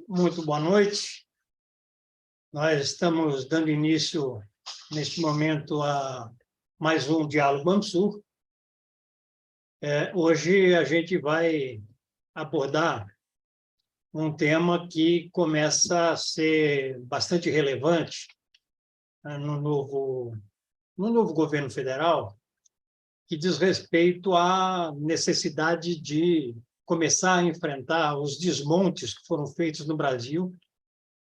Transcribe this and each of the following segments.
Muito boa noite. Nós estamos dando início, neste momento, a mais um Diálogo AMSUR. Hoje a gente vai abordar um tema que começa a ser bastante relevante, né, no novo governo federal, que diz respeito à necessidade de começar a enfrentar os desmontes que foram feitos no Brasil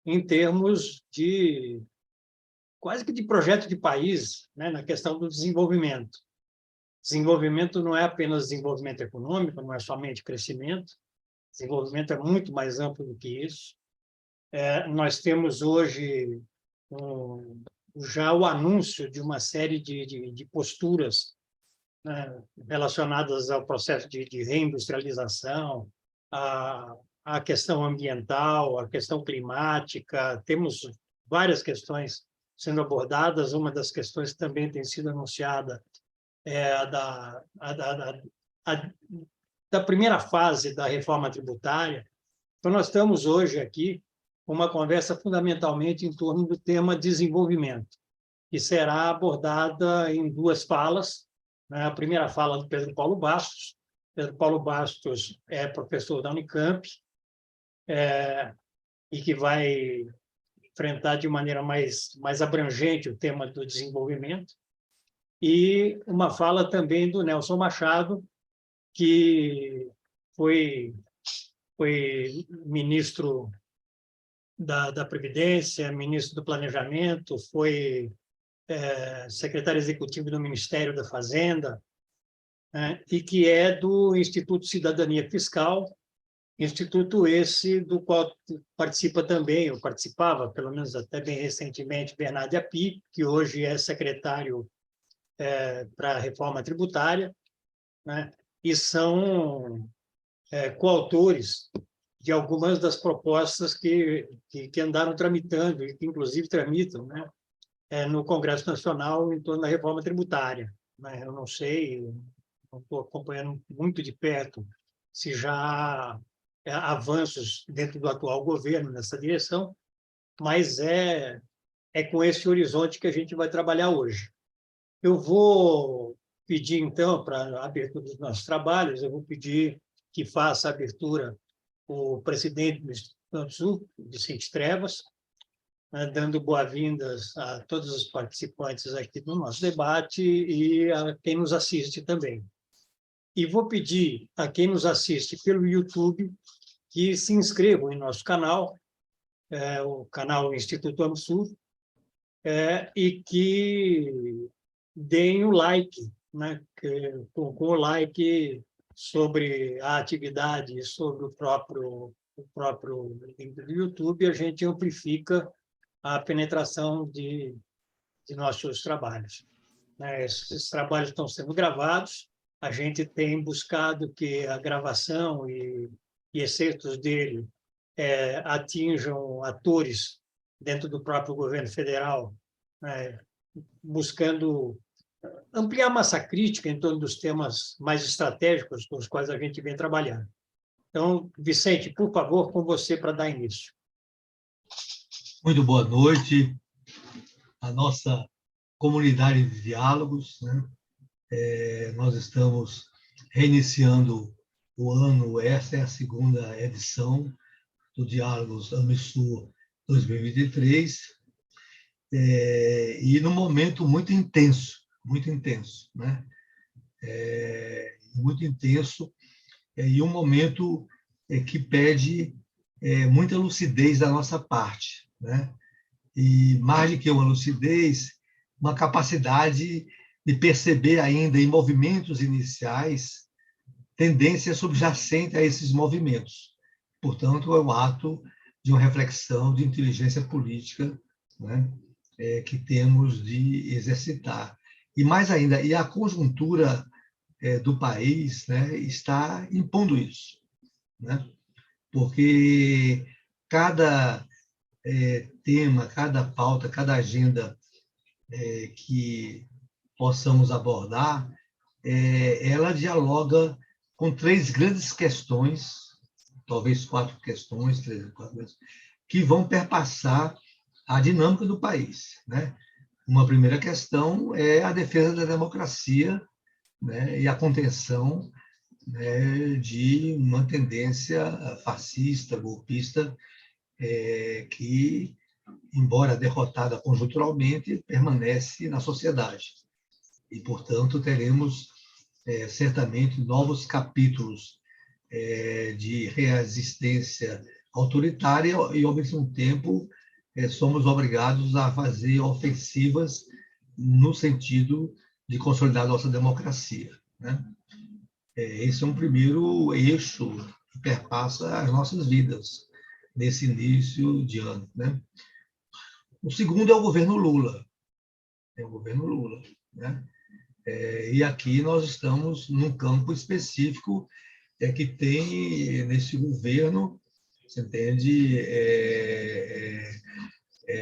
em termos de quase que de projeto de país, né, na questão do desenvolvimento. Desenvolvimento não é apenas desenvolvimento econômico, não é somente crescimento. Desenvolvimento é muito mais amplo do que isso. Nós temos hoje já o anúncio de uma série de posturas, né, relacionadas ao processo de reindustrialização, à questão ambiental, à questão climática. Temos várias questões sendo abordadas. Uma das questões que também tem sido anunciada é a da primeira fase da reforma tributária. Então, nós estamos hoje aqui com uma conversa fundamentalmente em torno do tema desenvolvimento, que será abordada em duas falas. A primeira fala do Pedro Paulo Bastos. Pedro Paulo Bastos é professor da Unicamp, e que vai enfrentar de maneira mais abrangente o tema do desenvolvimento. E uma fala também do Nelson Machado, que foi ministro da Previdência, ministro do Planejamento, foi secretário executivo do Ministério da Fazenda, né, e que é do Instituto Cidadania Fiscal, instituto esse do qual participa também, ou participava, pelo menos até bem recentemente, Bernardo Api, que hoje é secretário para a reforma tributária, né, e são coautores de algumas das propostas que andaram tramitando, e que inclusive tramitam, né, no Congresso Nacional em torno da reforma tributária. Eu não sei, não estou acompanhando muito de perto se já há avanços dentro do atual governo nessa direção, mas é com esse horizonte que a gente vai trabalhar hoje. Eu vou pedir, então, para a abertura dos nossos trabalhos, eu vou pedir que faça a abertura o presidente do Instituto Sul, Vicente Trevas, né, dando boas-vindas a todos os participantes aqui do nosso debate e a quem nos assiste também. E vou pedir a quem nos assiste pelo YouTube que se inscrevam em nosso canal, o canal Instituto AMSUR, e que deem o like, né, com o like sobre a atividade, sobre o próprio link do YouTube, a gente amplifica a penetração de nossos trabalhos. Esses trabalhos estão sendo gravados, a gente tem buscado que a gravação e excertos dele atinjam atores dentro do próprio governo federal, né, buscando ampliar a massa crítica em torno dos temas mais estratégicos com os quais a gente vem trabalhando. Então, Vicente, por favor, com você para dar início. Muito boa noite à nossa comunidade de diálogos, né? Nós estamos reiniciando o ano, essa é a segunda edição do Diálogos AMSUR 2023, e num momento muito intenso, né? Muito intenso, e um momento que pede muita lucidez da nossa parte, né? E mais do que uma lucidez, uma capacidade de perceber ainda em movimentos iniciais tendência subjacente a esses movimentos. Portanto, é um ato de uma reflexão de inteligência política, né, que temos de exercitar. E mais ainda, e a conjuntura do país, né, está impondo isso, né? Porque cada tema, cada pauta, cada agenda que possamos abordar, ela dialoga com três grandes questões talvez 4 questões, 3, 4 questões, que vão perpassar a dinâmica do país, né? Uma primeira questão é a defesa da democracia, né, e a contenção, né, de uma tendência fascista, golpista, que, embora derrotada conjunturalmente, permanece na sociedade. E, portanto, teremos certamente novos capítulos de resistência autoritária e, ao mesmo tempo, somos obrigados a fazer ofensivas no sentido de consolidar nossa democracia, né? Esse é um primeiro eixo que perpassa as nossas vidas nesse início de ano, né? O segundo é o governo Lula. É o governo Lula, né? E aqui nós estamos num campo específico que tem nesse governo, você entende,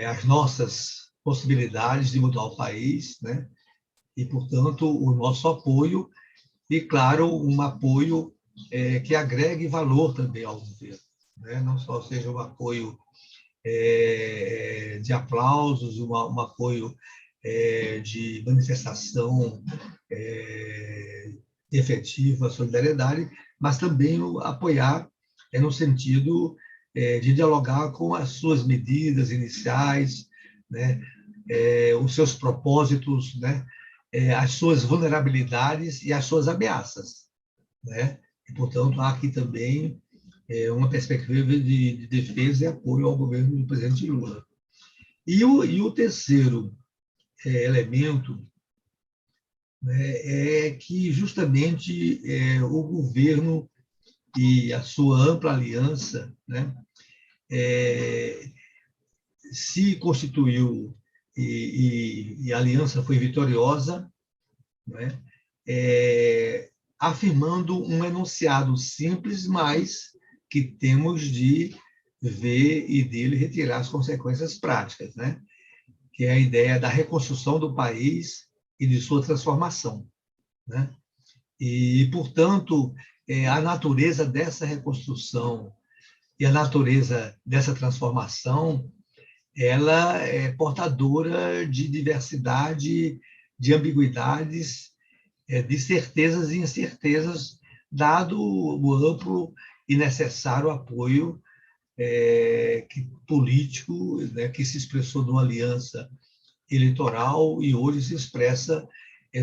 as nossas possibilidades de mudar o país, né? E, portanto, o nosso apoio e, claro, um apoio que agregue valor também ao governo, né? Não só seja um apoio de aplausos, um apoio de manifestação efetiva, solidariedade, mas também apoiar no sentido de dialogar com as suas medidas iniciais, né? Os seus propósitos, né? As suas vulnerabilidades e as suas ameaças, né? E, portanto, há aqui também uma perspectiva de defesa e apoio ao governo do presidente Lula. E o terceiro elemento, né, é que justamente o governo e a sua ampla aliança, né, se constituiu e a aliança foi vitoriosa, né, afirmando um enunciado simples, mas que temos de ver e dele retirar as consequências práticas, né? Que é a ideia da reconstrução do país e de sua transformação, né? E, portanto, a natureza dessa reconstrução e a natureza dessa transformação, ela é portadora de diversidade, de ambiguidades, de certezas e incertezas, dado o amplo e necessário apoio político, né, que se expressou numa aliança eleitoral e hoje se expressa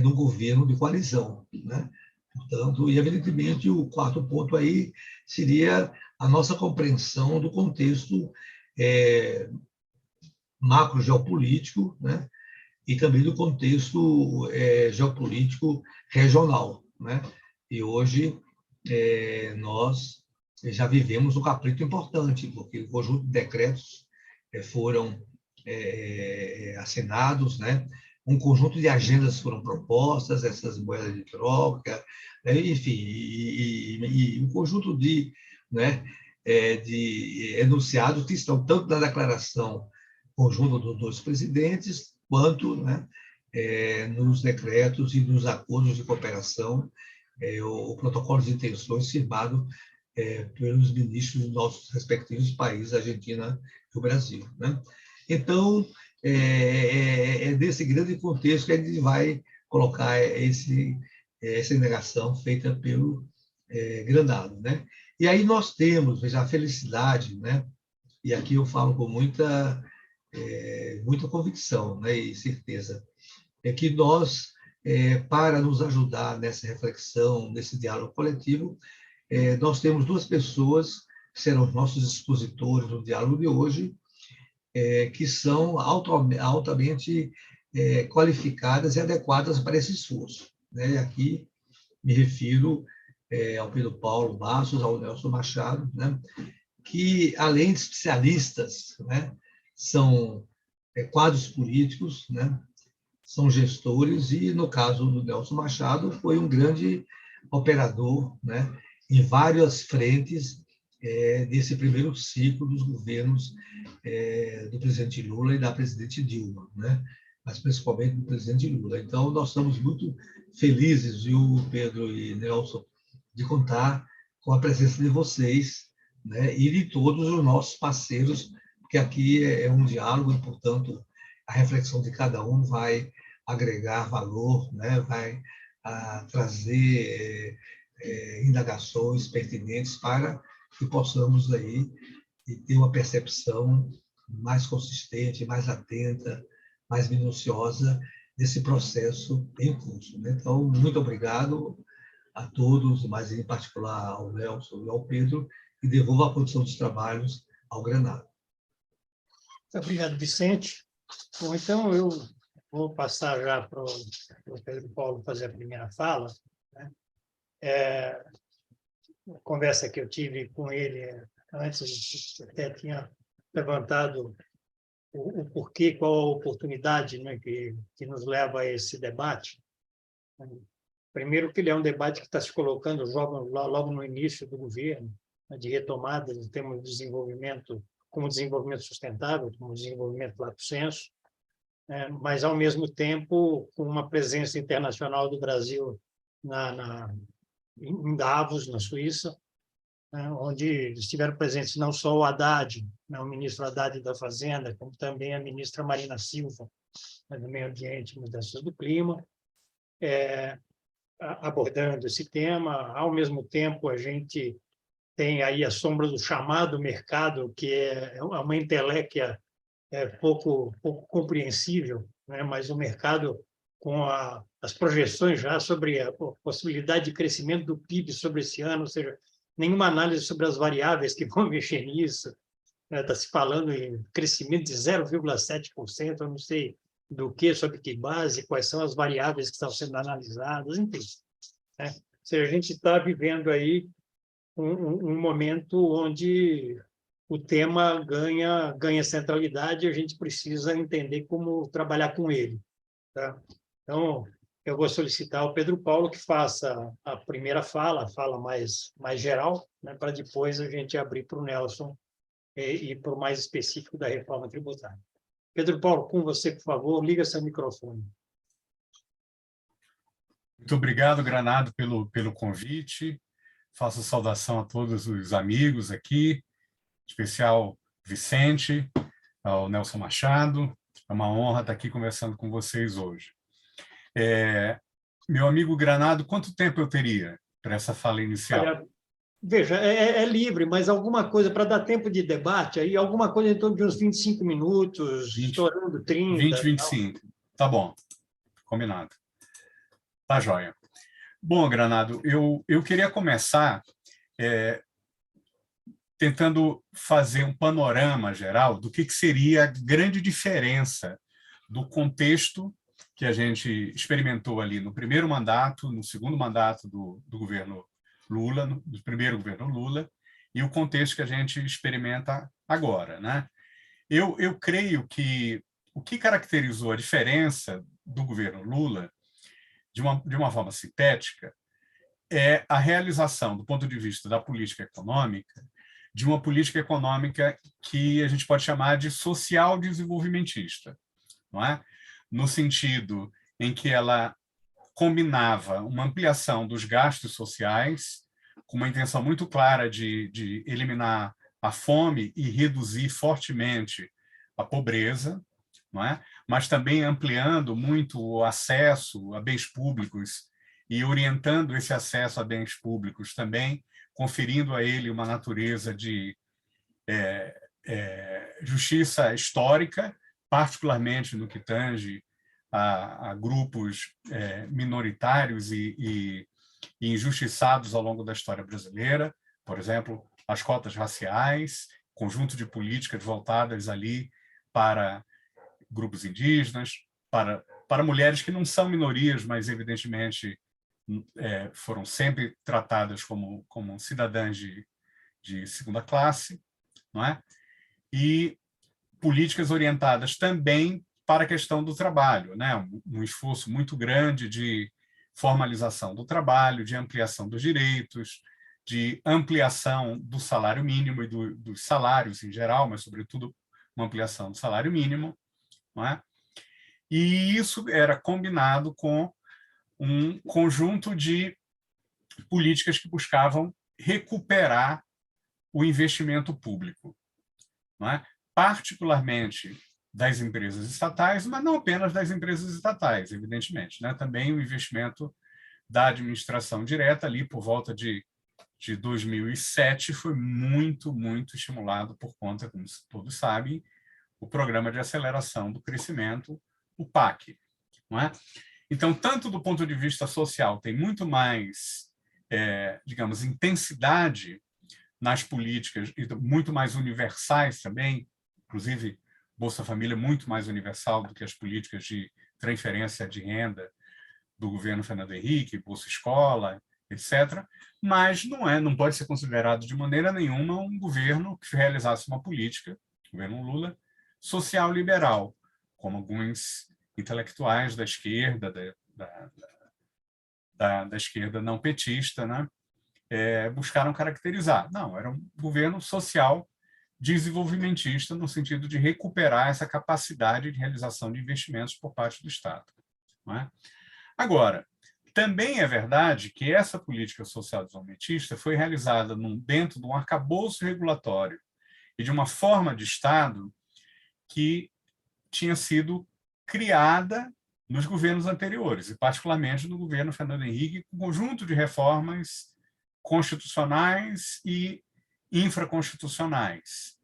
no governo de coalizão, né? Portanto, e evidentemente o quarto ponto aí seria a nossa compreensão do contexto macro geopolítico, né? E também do contexto geopolítico regional, né? E hoje nós já vivemos um capítulo importante, porque o conjunto de decretos foram assinados, né? Um conjunto de agendas foram propostas, essas moedas de troca, né? Enfim, e um conjunto de, né, de enunciados que estão tanto na declaração conjunta dos dois presidentes, quanto, né, nos decretos e nos acordos de cooperação, o protocolo de intenções firmado pelos ministros dos nossos respectivos países, Argentina e o Brasil, né? Então, desse grande contexto que a gente vai colocar essa indagação feita pelo Grandado, né? E aí nós temos, veja, a felicidade, né? E aqui eu falo com muita convicção, né, e certeza, que nós, para nos ajudar nessa reflexão, nesse diálogo coletivo, nós temos duas pessoas que serão os nossos expositores no diálogo de hoje, que são altamente qualificadas e adequadas para esse esforço, né? Aqui me refiro ao Pedro Paulo Bastos, ao Nelson Machado, né? Que, além de especialistas, né, são quadros políticos, né, são gestores e, no caso do Nelson Machado, foi um grande operador, né, em várias frentes desse primeiro ciclo dos governos do presidente Lula e da presidente Dilma, né, mas principalmente do presidente Lula. Então, nós estamos muito felizes, viu, Pedro e Nelson, de contar com a presença de vocês né, e de todos os nossos parceiros, porque aqui é um diálogo e, portanto, a reflexão de cada um vai agregar valor, né, vai trazer indagações pertinentes para que possamos aí ter uma percepção mais consistente, mais atenta, mais minuciosa desse processo em curso, né? Então, muito obrigado a todos, mas em particular ao Nelson e ao Pedro, e devolvo a condição dos trabalhos ao Granado. Obrigado, Vicente. Bom, então eu vou passar já para o Pedro Paulo fazer a primeira fala, né? A conversa que eu tive com ele antes, até tinha levantado o porquê, qual a oportunidade, né, que nos leva a esse debate. Primeiro, que ele é um debate que está se colocando logo no início do governo, né, de retomada de termos de desenvolvimento, como desenvolvimento sustentável, como desenvolvimento lato sensu, mas, ao mesmo tempo, com uma presença internacional do Brasil em Davos, na Suíça, né, onde estiveram presentes não só o Haddad, né, o ministro Haddad da Fazenda, como também a ministra Marina Silva, né, do Meio Ambiente e Mudanças do Clima, abordando esse tema. Ao mesmo tempo, a gente tem aí a sombra do chamado mercado, que é uma inteléquia pouco compreensível, né? Mas o mercado, com as projeções já sobre a possibilidade de crescimento do PIB sobre esse ano, ou seja, nenhuma análise sobre as variáveis que vão mexer nisso. Está se falando em crescimento de 0,7%, eu não sei do que, sobre que base, quais são as variáveis que estão sendo analisadas, enfim. Né? Ou seja, a gente está vivendo aí um momento onde o tema ganha centralidade e a gente precisa entender como trabalhar com ele. Tá? Então, eu vou solicitar ao Pedro Paulo que faça a primeira fala, a fala mais geral, né, para depois a gente abrir para o Nelson e para o mais específico da reforma tributária. Pedro Paulo, com você, por favor, liga seu microfone. Muito obrigado, Granado, pelo convite. Faço saudação a todos os amigos aqui, em especial Vicente, ao Nelson Machado. É uma honra estar aqui conversando com vocês hoje. Meu amigo Granado, quanto tempo eu teria para essa fala inicial? Olha, veja, é livre, mas alguma coisa, para dar tempo de debate, aí alguma coisa em torno de uns 25 minutos, estourando 30. 20, 25. Tá bom, combinado. Tá joia. Bom, Granado, eu queria começar tentando fazer um panorama geral do que seria a grande diferença do contexto que a gente experimentou ali no primeiro mandato, no segundo mandato do governo Lula, do primeiro governo Lula, e o contexto que a gente experimenta agora, né? Eu creio que o que caracterizou a diferença do governo Lula, de uma forma sintética, é a realização, do ponto de vista da política econômica, de uma política econômica que a gente pode chamar de social-desenvolvimentista, não é? No sentido em que ela combinava uma ampliação dos gastos sociais, com uma intenção muito clara de eliminar a fome e reduzir fortemente a pobreza, não é? Mas também ampliando muito o acesso a bens públicos e orientando esse acesso a bens públicos também, conferindo a ele uma natureza de justiça histórica, particularmente no que tange a grupos minoritários e injustiçados ao longo da história brasileira, por exemplo, as cotas raciais, conjunto de políticas voltadas ali para grupos indígenas, para mulheres que não são minorias, mas evidentemente foram sempre tratadas como cidadãs de segunda classe, não é? E políticas orientadas também para a questão do trabalho, né? Um esforço muito grande de formalização do trabalho, de ampliação dos direitos, de ampliação do salário mínimo e dos salários em geral, mas, sobretudo, uma ampliação do salário mínimo, não é? E isso era combinado com um conjunto de políticas que buscavam recuperar o investimento público, não é? Particularmente das empresas estatais, mas não apenas das empresas estatais, evidentemente, né? Também o investimento da administração direta ali por volta de 2007 foi muito, muito estimulado por conta, como todos sabem, o Programa de Aceleração do Crescimento, o PAC, não é? Então, tanto do ponto de vista social, tem muito mais, digamos, intensidade nas políticas, e muito mais universais também, inclusive Bolsa Família é muito mais universal do que as políticas de transferência de renda do governo Fernando Henrique, Bolsa Escola, etc., mas não pode ser considerado de maneira nenhuma um governo que realizasse uma política, o governo Lula, social-liberal, como alguns intelectuais da esquerda, da esquerda não petista, né, buscaram caracterizar. Não, era um governo social desenvolvimentista no sentido de recuperar essa capacidade de realização de investimentos por parte do Estado. Não é? Agora, também é verdade que essa política social desenvolvimentista foi realizada dentro de um arcabouço regulatório e de uma forma de Estado que tinha sido criada nos governos anteriores, e particularmente no governo Fernando Henrique, com um conjunto de reformas constitucionais e infraconstitucionais,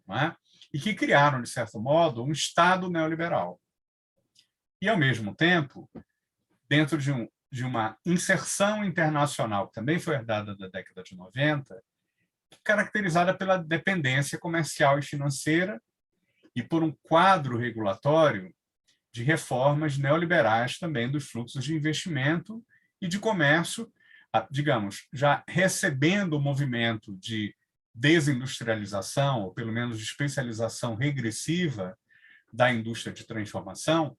não é? E que criaram, de certo modo, um Estado neoliberal. E, ao mesmo tempo, dentro de uma inserção internacional, que também foi herdada da década de 90, caracterizada pela dependência comercial e financeira e por um quadro regulatório de reformas neoliberais também dos fluxos de investimento e de comércio, digamos, já recebendo o movimento de desindustrialização, ou pelo menos de especialização regressiva da indústria de transformação,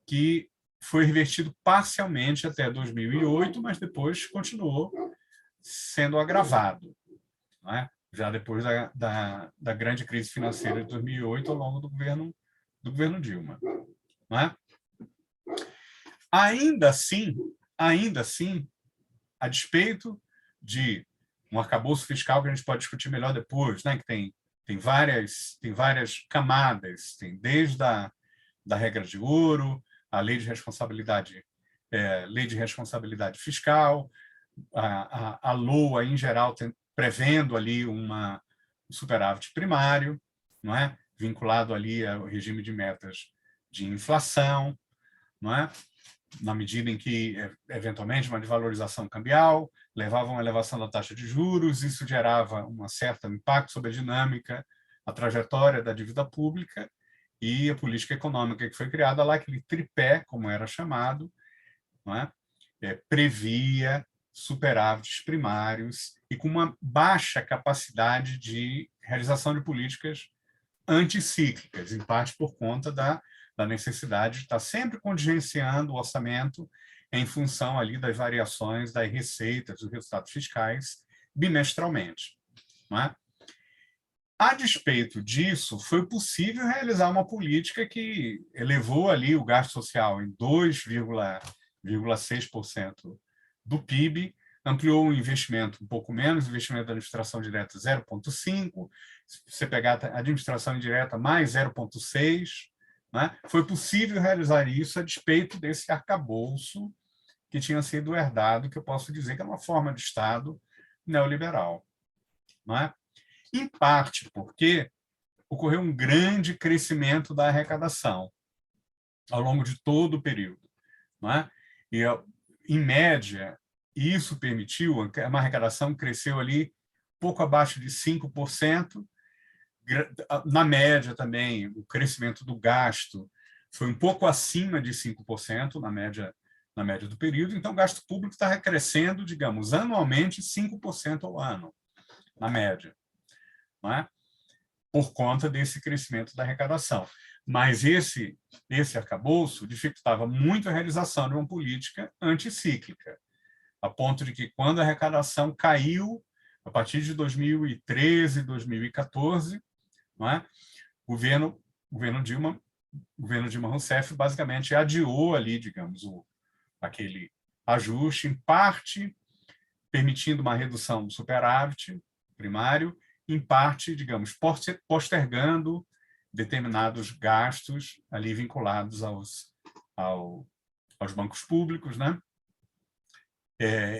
que foi revertido parcialmente até 2008, mas depois continuou sendo agravado, não é? Já depois da grande crise financeira de 2008, ao longo do governo Dilma. Não é? Ainda assim, a despeito de um arcabouço fiscal que a gente pode discutir melhor depois, né, que tem várias camadas, tem desde da regra de ouro, a lei de responsabilidade fiscal, a LOA, em geral, prevendo ali um superávit primário, não é? Vinculado ali ao regime de metas de inflação, não é? Na medida em que, eventualmente, uma desvalorização cambial levava a uma elevação da taxa de juros, isso gerava um certo impacto sobre a dinâmica, a trajetória da dívida pública e a política econômica que foi criada lá, aquele tripé, como era chamado, não é? Previa superávites primários e com uma baixa capacidade de realização de políticas anticíclicas, em parte por conta da necessidade de estar sempre contingenciando o orçamento em função ali das variações das receitas, dos resultados fiscais, bimestralmente. Não é? A despeito disso, foi possível realizar uma política que elevou ali o gasto social em 2,6% do PIB, ampliou o investimento um pouco menos, o investimento da administração direta 0,5%, se você pegar a administração indireta mais 0,6%, né? Foi possível realizar isso a despeito desse arcabouço que tinha sido herdado, que eu posso dizer que é uma forma de Estado neoliberal. Não é? Em parte porque ocorreu um grande crescimento da arrecadação ao longo de todo o período. Não é? E, em média, isso permitiu, uma arrecadação que cresceu ali pouco abaixo de 5%. Na média também, o crescimento do gasto foi um pouco acima de 5% na média do período. Então, o gasto público está crescendo, digamos, anualmente 5% ao ano, na média, não é? Por conta desse crescimento da arrecadação. Mas esse arcabouço dificultava muito a realização de uma política anticíclica, a ponto de que, quando a arrecadação caiu, a partir de 2013, 2014, não é? O governo Dilma Rousseff basicamente adiou ali, digamos, aquele ajuste, em parte permitindo uma redução do superávit primário em parte, digamos, postergando determinados gastos ali vinculados aos bancos públicos, né?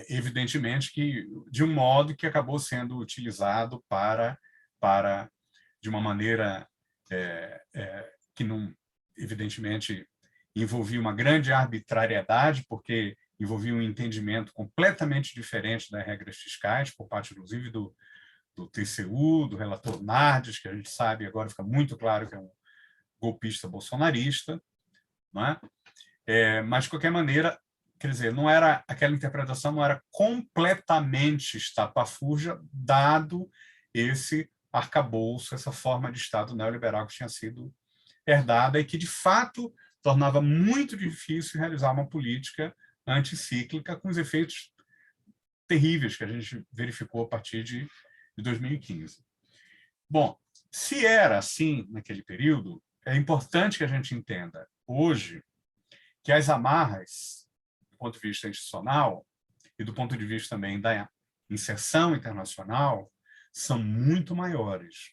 Evidentemente que de um modo que acabou sendo utilizado para de uma maneira que não, evidentemente, envolvia uma grande arbitrariedade, porque envolvia um entendimento completamente diferente das regras fiscais, por parte, inclusive, do TCU, do relator Nardes, que a gente sabe, agora fica muito claro que é um golpista bolsonarista, não é? Mas, de qualquer maneira, quer dizer, não era, aquela interpretação não era completamente estapafúrdia, dado esse arcabouço, essa forma de Estado neoliberal que tinha sido herdada e que, de fato, tornava muito difícil realizar uma política anticíclica com os efeitos terríveis que a gente verificou a partir de 2015. Bom, se era assim naquele período, é importante que a gente entenda hoje que as amarras, do ponto de vista institucional e do ponto de vista também da inserção internacional, são muito maiores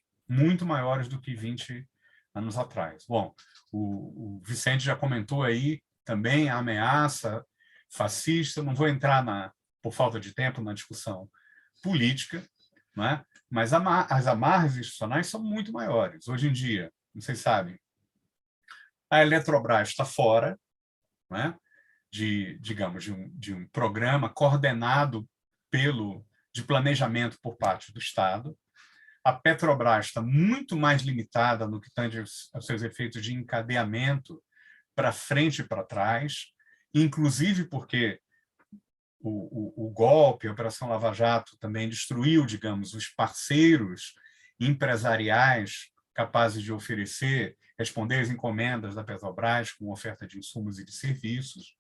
do que 20 anos atrás. Bom, o Vicente já comentou aí também a ameaça fascista, não vou entrar, por falta de tempo, na discussão política, não é? Mas as amarras institucionais são muito maiores. Hoje em dia, vocês sabem, a Eletrobras está fora, não é? Digamos, de um programa coordenado de planejamento por parte do Estado. A Petrobras está muito mais limitada no que tange aos seus efeitos de encadeamento para frente e para trás, inclusive porque o golpe, a Operação Lava Jato, também destruiu, digamos, os parceiros empresariais capazes de responder às encomendas da Petrobras com oferta de insumos e de serviços,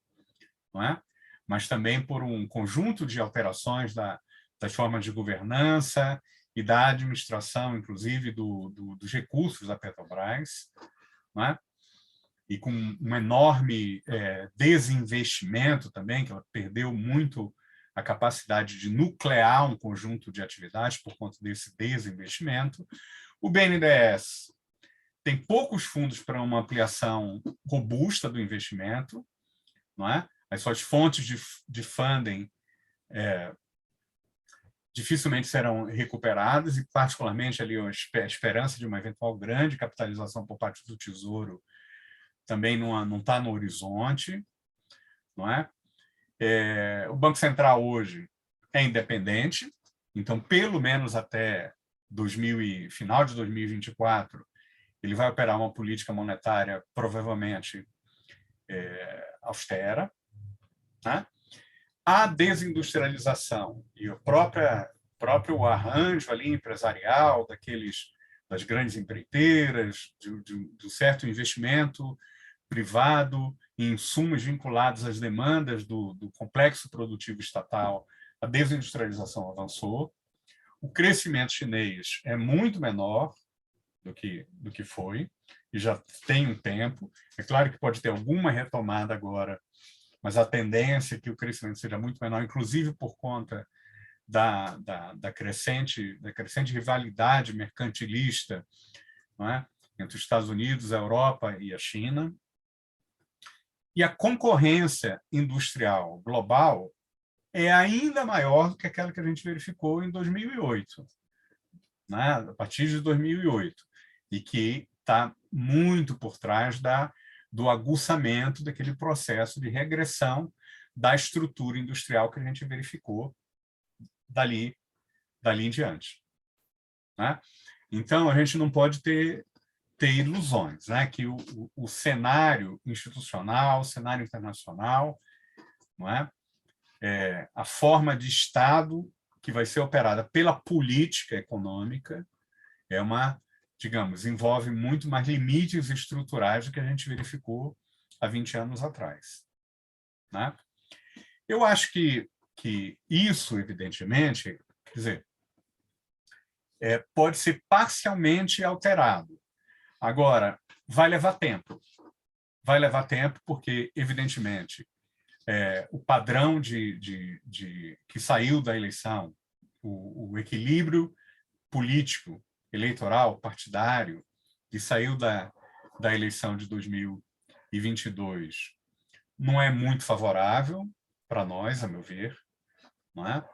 não é? Mas também por um conjunto de alterações das formas de governança e da administração, inclusive, dos recursos da Petrobras, não é? E com um enorme desinvestimento também, que ela perdeu muito a capacidade de nuclear um conjunto de atividades por conta desse desinvestimento. O BNDES tem poucos fundos para uma ampliação robusta do investimento, não é? As suas fontes de funding dificilmente serão recuperadas e, particularmente, ali a esperança de uma eventual grande capitalização por parte do Tesouro também não está no horizonte, não é? O Banco Central hoje é independente, então, pelo menos até final de 2024, ele vai operar uma política monetária provavelmente austera, né? A desindustrialização e o próprio arranjo ali empresarial das grandes empreiteiras, de certo investimento privado em insumos vinculados às demandas do complexo produtivo estatal, a desindustrialização avançou. O crescimento chinês é muito menor do que foi, e já tem um tempo. É claro que pode ter alguma retomada agora, mas a tendência é que o crescimento seja muito menor, inclusive por conta da crescente rivalidade mercantilista, não é? Entre os Estados Unidos, a Europa e a China. E a concorrência industrial global é ainda maior do que aquela que a gente verificou em 2008, né? A partir de 2008, e que está muito por trás do aguçamento daquele processo de regressão da estrutura industrial que a gente verificou dali em diante, né? Então, a gente não pode ter ilusões, né? Que o cenário institucional, o cenário internacional, não é? A forma de Estado que vai ser operada pela política econômica digamos, envolve muito mais limites estruturais do que a gente verificou há 20 anos atrás, né? Eu acho que isso, evidentemente, quer dizer, pode ser parcialmente alterado. Agora, vai levar tempo. Vai levar tempo porque, evidentemente, o padrão que saiu da eleição, o equilíbrio político, eleitoral, partidário, que saiu da eleição de 2022 não é muito favorável para nós, a meu ver, não é?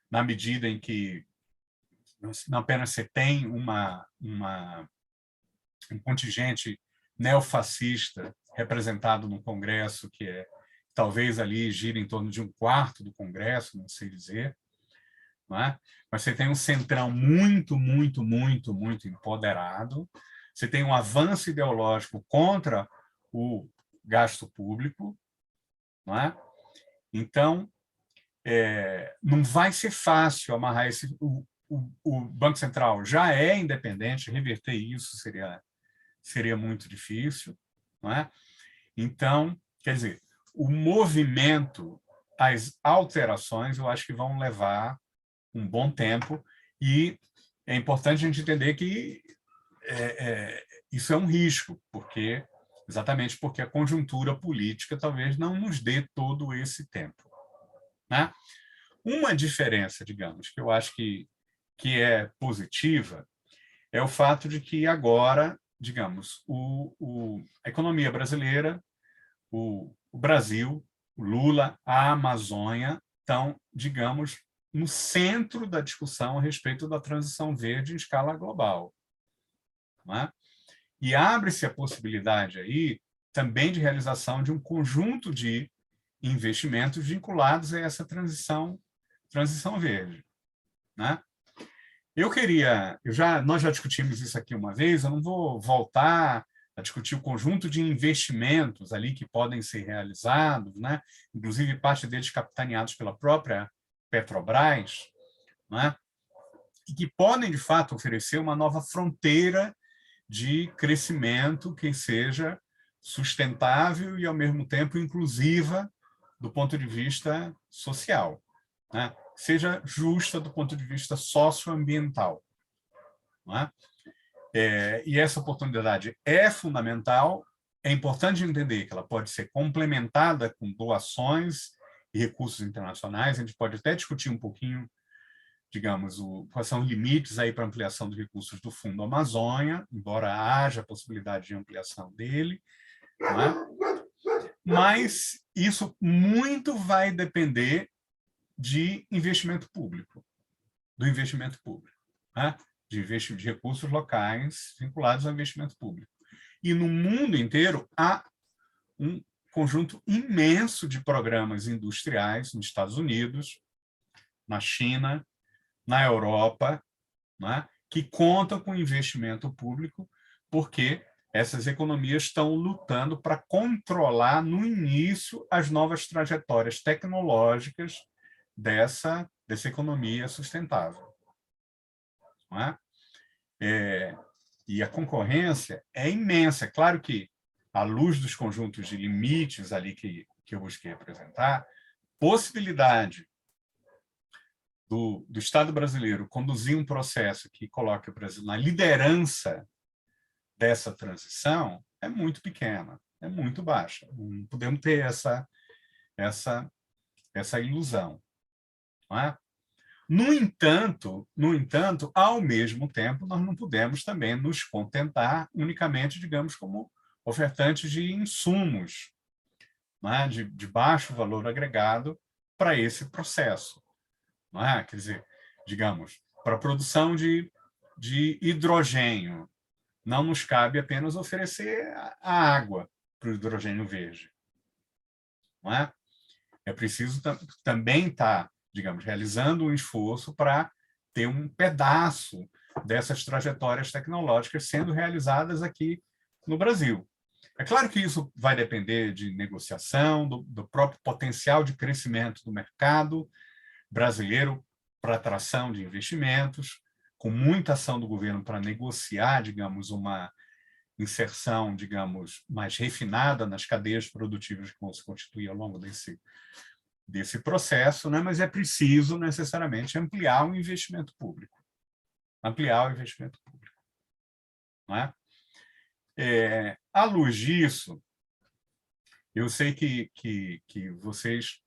Na medida em que não apenas você tem um contingente neofascista representado no Congresso, que talvez ali gira em torno de 1/4 do Congresso, não sei dizer, não é? Mas você tem um centrão muito, muito, muito, muito empoderado, você tem um avanço ideológico contra o gasto público, não é? Então, não vai ser fácil amarrar esse... O Banco Central já é independente, reverter isso seria muito difícil, não é? Então, quer dizer, o movimento, as alterações, eu acho que vão levar um bom tempo, e é importante a gente entender que isso é um risco, exatamente porque a conjuntura política talvez não nos dê todo esse tempo, né? Uma diferença, digamos, que eu acho que é positiva, é o fato de que agora, digamos, a economia brasileira, o Brasil, o Lula, a Amazônia estão, digamos, no centro da discussão a respeito da transição verde em escala global, não é? E abre-se a possibilidade aí também de realização de um conjunto de investimentos vinculados a essa transição verde, né? Nós já discutimos isso aqui uma vez, eu não vou voltar a discutir o conjunto de investimentos ali que podem ser realizados, né? Inclusive parte deles capitaneados pela própria Petrobras, né? E que podem, de fato, oferecer uma nova fronteira de crescimento que seja sustentável e, ao mesmo tempo, inclusiva do ponto de vista social, né? Seja justa do ponto de vista socioambiental, não é? E essa oportunidade é fundamental, é importante entender que ela pode ser complementada com doações e recursos internacionais, a gente pode até discutir um pouquinho, digamos, quais são os limites aí para ampliação dos recursos do Fundo Amazônia, embora haja a possibilidade de ampliação dele, não é? Mas isso muito vai depender de investimento público, do investimento público, né? De recursos locais vinculados ao investimento público. E no mundo inteiro há um conjunto imenso de programas industriais nos Estados Unidos, na China, na Europa, né, que contam com investimento público, porque essas economias estão lutando para controlar, no início, as novas trajetórias tecnológicas dessa economia sustentável. Não é? E a concorrência é imensa. É claro que, à luz dos conjuntos de limites ali que eu busquei apresentar, possibilidade do Estado brasileiro conduzir um processo que coloque o Brasil na liderança dessa transição é muito pequena, é muito baixa. Não podemos ter essa ilusão. Não é? No entanto, ao mesmo tempo, nós não podemos também nos contentar unicamente, digamos, como ofertantes de insumos, não é? de baixo valor agregado para esse processo. Não é? Quer dizer, digamos, para a produção de hidrogênio, não nos cabe apenas oferecer a água para o hidrogênio verde. Não é? É preciso também estar, digamos, realizando um esforço para ter um pedaço dessas trajetórias tecnológicas sendo realizadas aqui no Brasil. É claro que isso vai depender de negociação, do próprio potencial de crescimento do mercado brasileiro para atração de investimentos, com muita ação do governo para negociar, digamos, uma inserção, digamos, mais refinada nas cadeias produtivas que vão se constituir ao longo desse processo, né? Mas é preciso, necessariamente, ampliar o investimento público. Ampliar o investimento público. Não é? À luz disso, eu sei que vocês...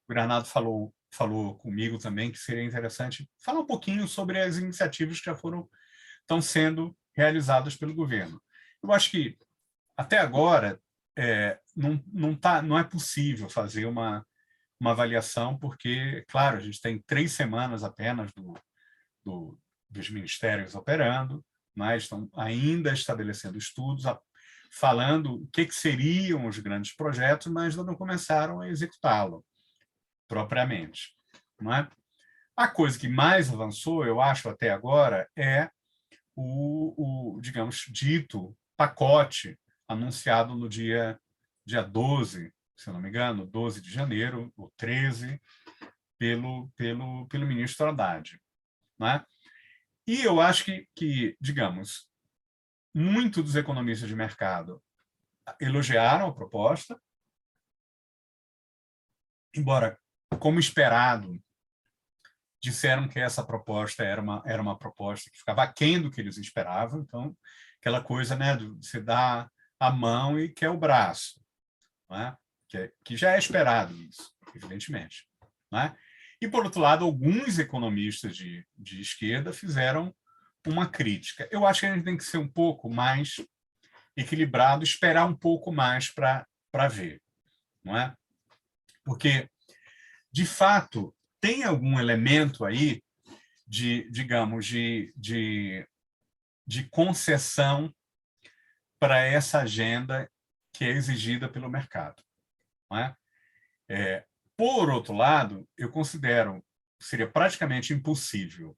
O Granado falou falou comigo também que seria interessante falar um pouquinho sobre as iniciativas que já estão sendo realizadas pelo governo. Eu acho que, até agora, não é possível fazer uma avaliação, porque, claro, a gente tem 3 semanas apenas dos ministérios operando, mas estão ainda estabelecendo estudos, falando o que seriam os grandes projetos, mas ainda não começaram a executá-lo propriamente. Não é? A coisa que mais avançou, eu acho, até agora, é digamos, dito pacote anunciado no dia 12, se eu não me engano, 12 de janeiro, ou 13, pelo ministro Haddad. Não é? E eu acho que, digamos, muitos dos economistas de mercado elogiaram a proposta, embora, como esperado, disseram que essa proposta era uma proposta que ficava aquém do que eles esperavam. Então, aquela coisa, né, de você dar a mão e quer o braço, não é? Que já é esperado isso, evidentemente. Não é? E, por outro lado, alguns economistas de esquerda fizeram uma crítica. Eu acho que a gente tem que ser um pouco mais equilibrado, esperar um pouco mais para ver. Não é? Porque, de fato, tem algum elemento aí digamos, de concessão para essa agenda que é exigida pelo mercado. Não é? Por outro lado, eu considero que seria praticamente impossível,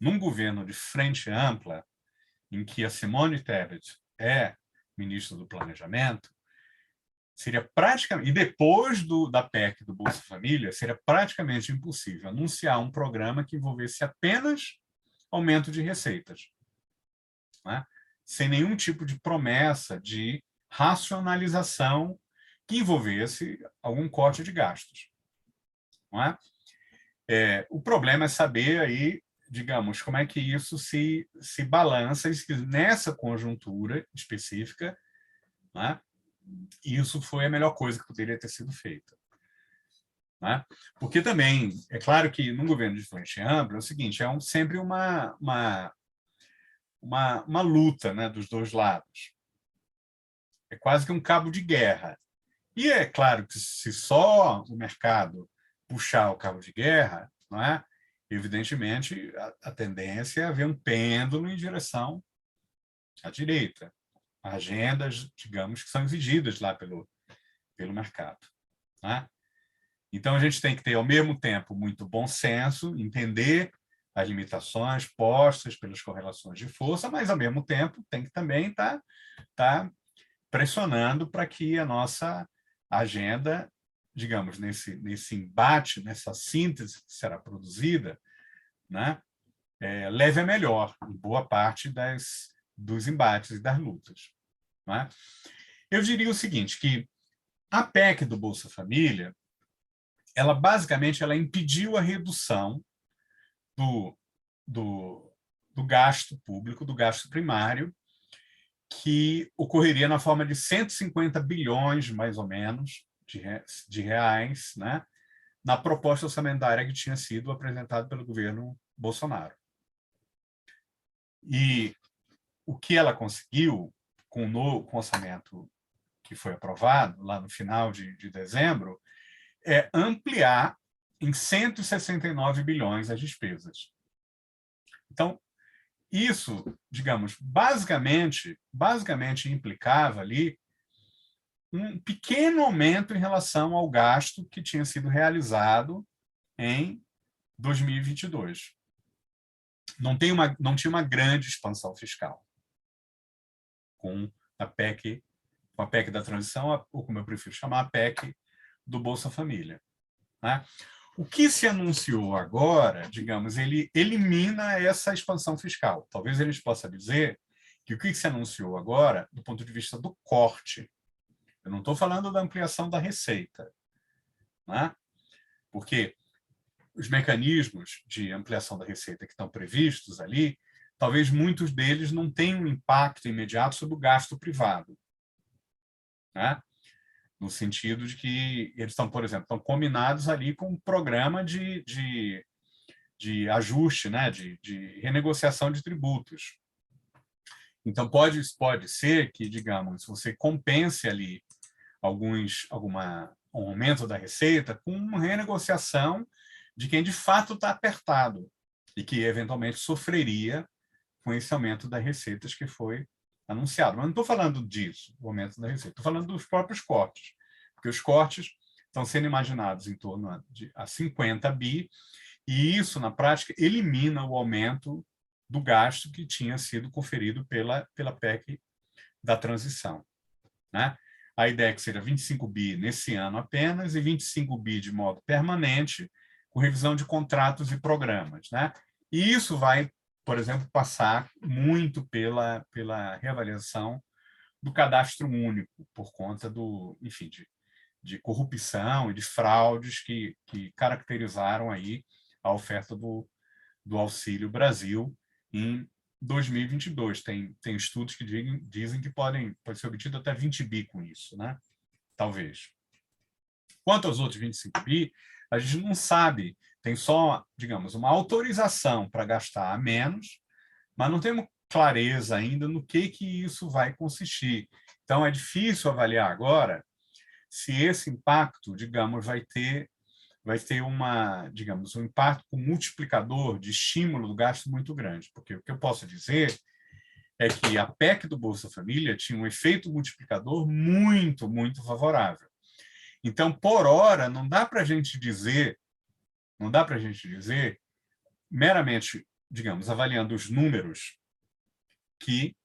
num governo de frente ampla, em que a Simone Tebet é ministra do Planejamento, seria praticamente, e depois da PEC do Bolsa Família, seria praticamente impossível anunciar um programa que envolvesse apenas aumento de receitas, né? Sem nenhum tipo de promessa de racionalização que envolvesse algum corte de gastos. Não é? O problema é saber aí, digamos, como é que isso se balança, e se nessa conjuntura específica, né, isso foi a melhor coisa que poderia ter sido feita. Né? Porque também, é claro que num governo de frente ampla é o seguinte, sempre uma luta, né, dos dois lados. É quase que um cabo de guerra. E é claro que se só o mercado puxar o cabo de guerra, não é? Evidentemente, a tendência é haver um pêndulo em direção à direita. Agendas, digamos, que são exigidas lá pelo mercado. Né? Então, a gente tem que ter, ao mesmo tempo, muito bom senso, entender as limitações postas pelas correlações de força, mas, ao mesmo tempo, tem que também estar pressionando para que a nossa agenda, digamos, nesse embate, nessa síntese que será produzida, né, leve a melhor em boa parte dos embates e das lutas. Né? Eu diria o seguinte, que a PEC do Bolsa Família, ela basicamente impediu a redução do gasto público, do gasto primário, que ocorreria na forma de 150 bilhões, mais ou menos, de reais, né, na proposta orçamentária que tinha sido apresentada pelo governo Bolsonaro. E o que ela conseguiu, com o orçamento que foi aprovado, lá no final de dezembro, é ampliar em 169 bilhões as despesas. Então, isso, digamos, basicamente implicava ali um pequeno aumento em relação ao gasto que tinha sido realizado em 2022. Não tinha uma grande expansão fiscal com a PEC da transição, ou como eu prefiro chamar, a PEC do Bolsa Família. Né? O que se anunciou agora, digamos, ele elimina essa expansão fiscal. Talvez a gente possa dizer que o que se anunciou agora, do ponto de vista do corte, eu não estou falando da ampliação da receita, né? Porque os mecanismos de ampliação da receita que estão previstos ali, talvez muitos deles não tenham um impacto imediato sobre o gasto privado. Né? no sentido de que eles estão, por exemplo, estão combinados ali com um programa de ajuste, né, de renegociação de tributos. Então, pode ser que, digamos, você compense ali um aumento da receita com uma renegociação de quem, de fato, está apertado e que, eventualmente, sofreria com esse aumento das receitas que foi anunciado. Mas não estou falando disso, o aumento da receita, estou falando dos próprios cortes, porque os cortes estão sendo imaginados em torno a 50 bi, e isso, na prática, elimina o aumento do gasto que tinha sido conferido pela PEC da transição, né? A ideia é que seja 25 bi nesse ano apenas e 25 bi de modo permanente, com revisão de contratos e programas, né? E isso vai, por exemplo, passar muito pela reavaliação do cadastro único, por conta enfim, de corrupção e de fraudes que caracterizaram aí a oferta do Auxílio Brasil em 2022. Tem estudos que dizem que pode ser obtido até 20 bi com isso, né? Talvez. Quanto aos outros 25 bi, a gente não sabe. Tem só, digamos, uma autorização para gastar a menos, mas não temos clareza ainda no que isso vai consistir. Então, é difícil avaliar agora se esse impacto, digamos, vai ter digamos, um impacto com multiplicador de estímulo do gasto muito grande. Porque o que eu posso dizer é que a PEC do Bolsa Família tinha um efeito multiplicador muito, muito favorável. Então, por hora, não dá para a gente dizer, meramente, digamos, avaliando os números, que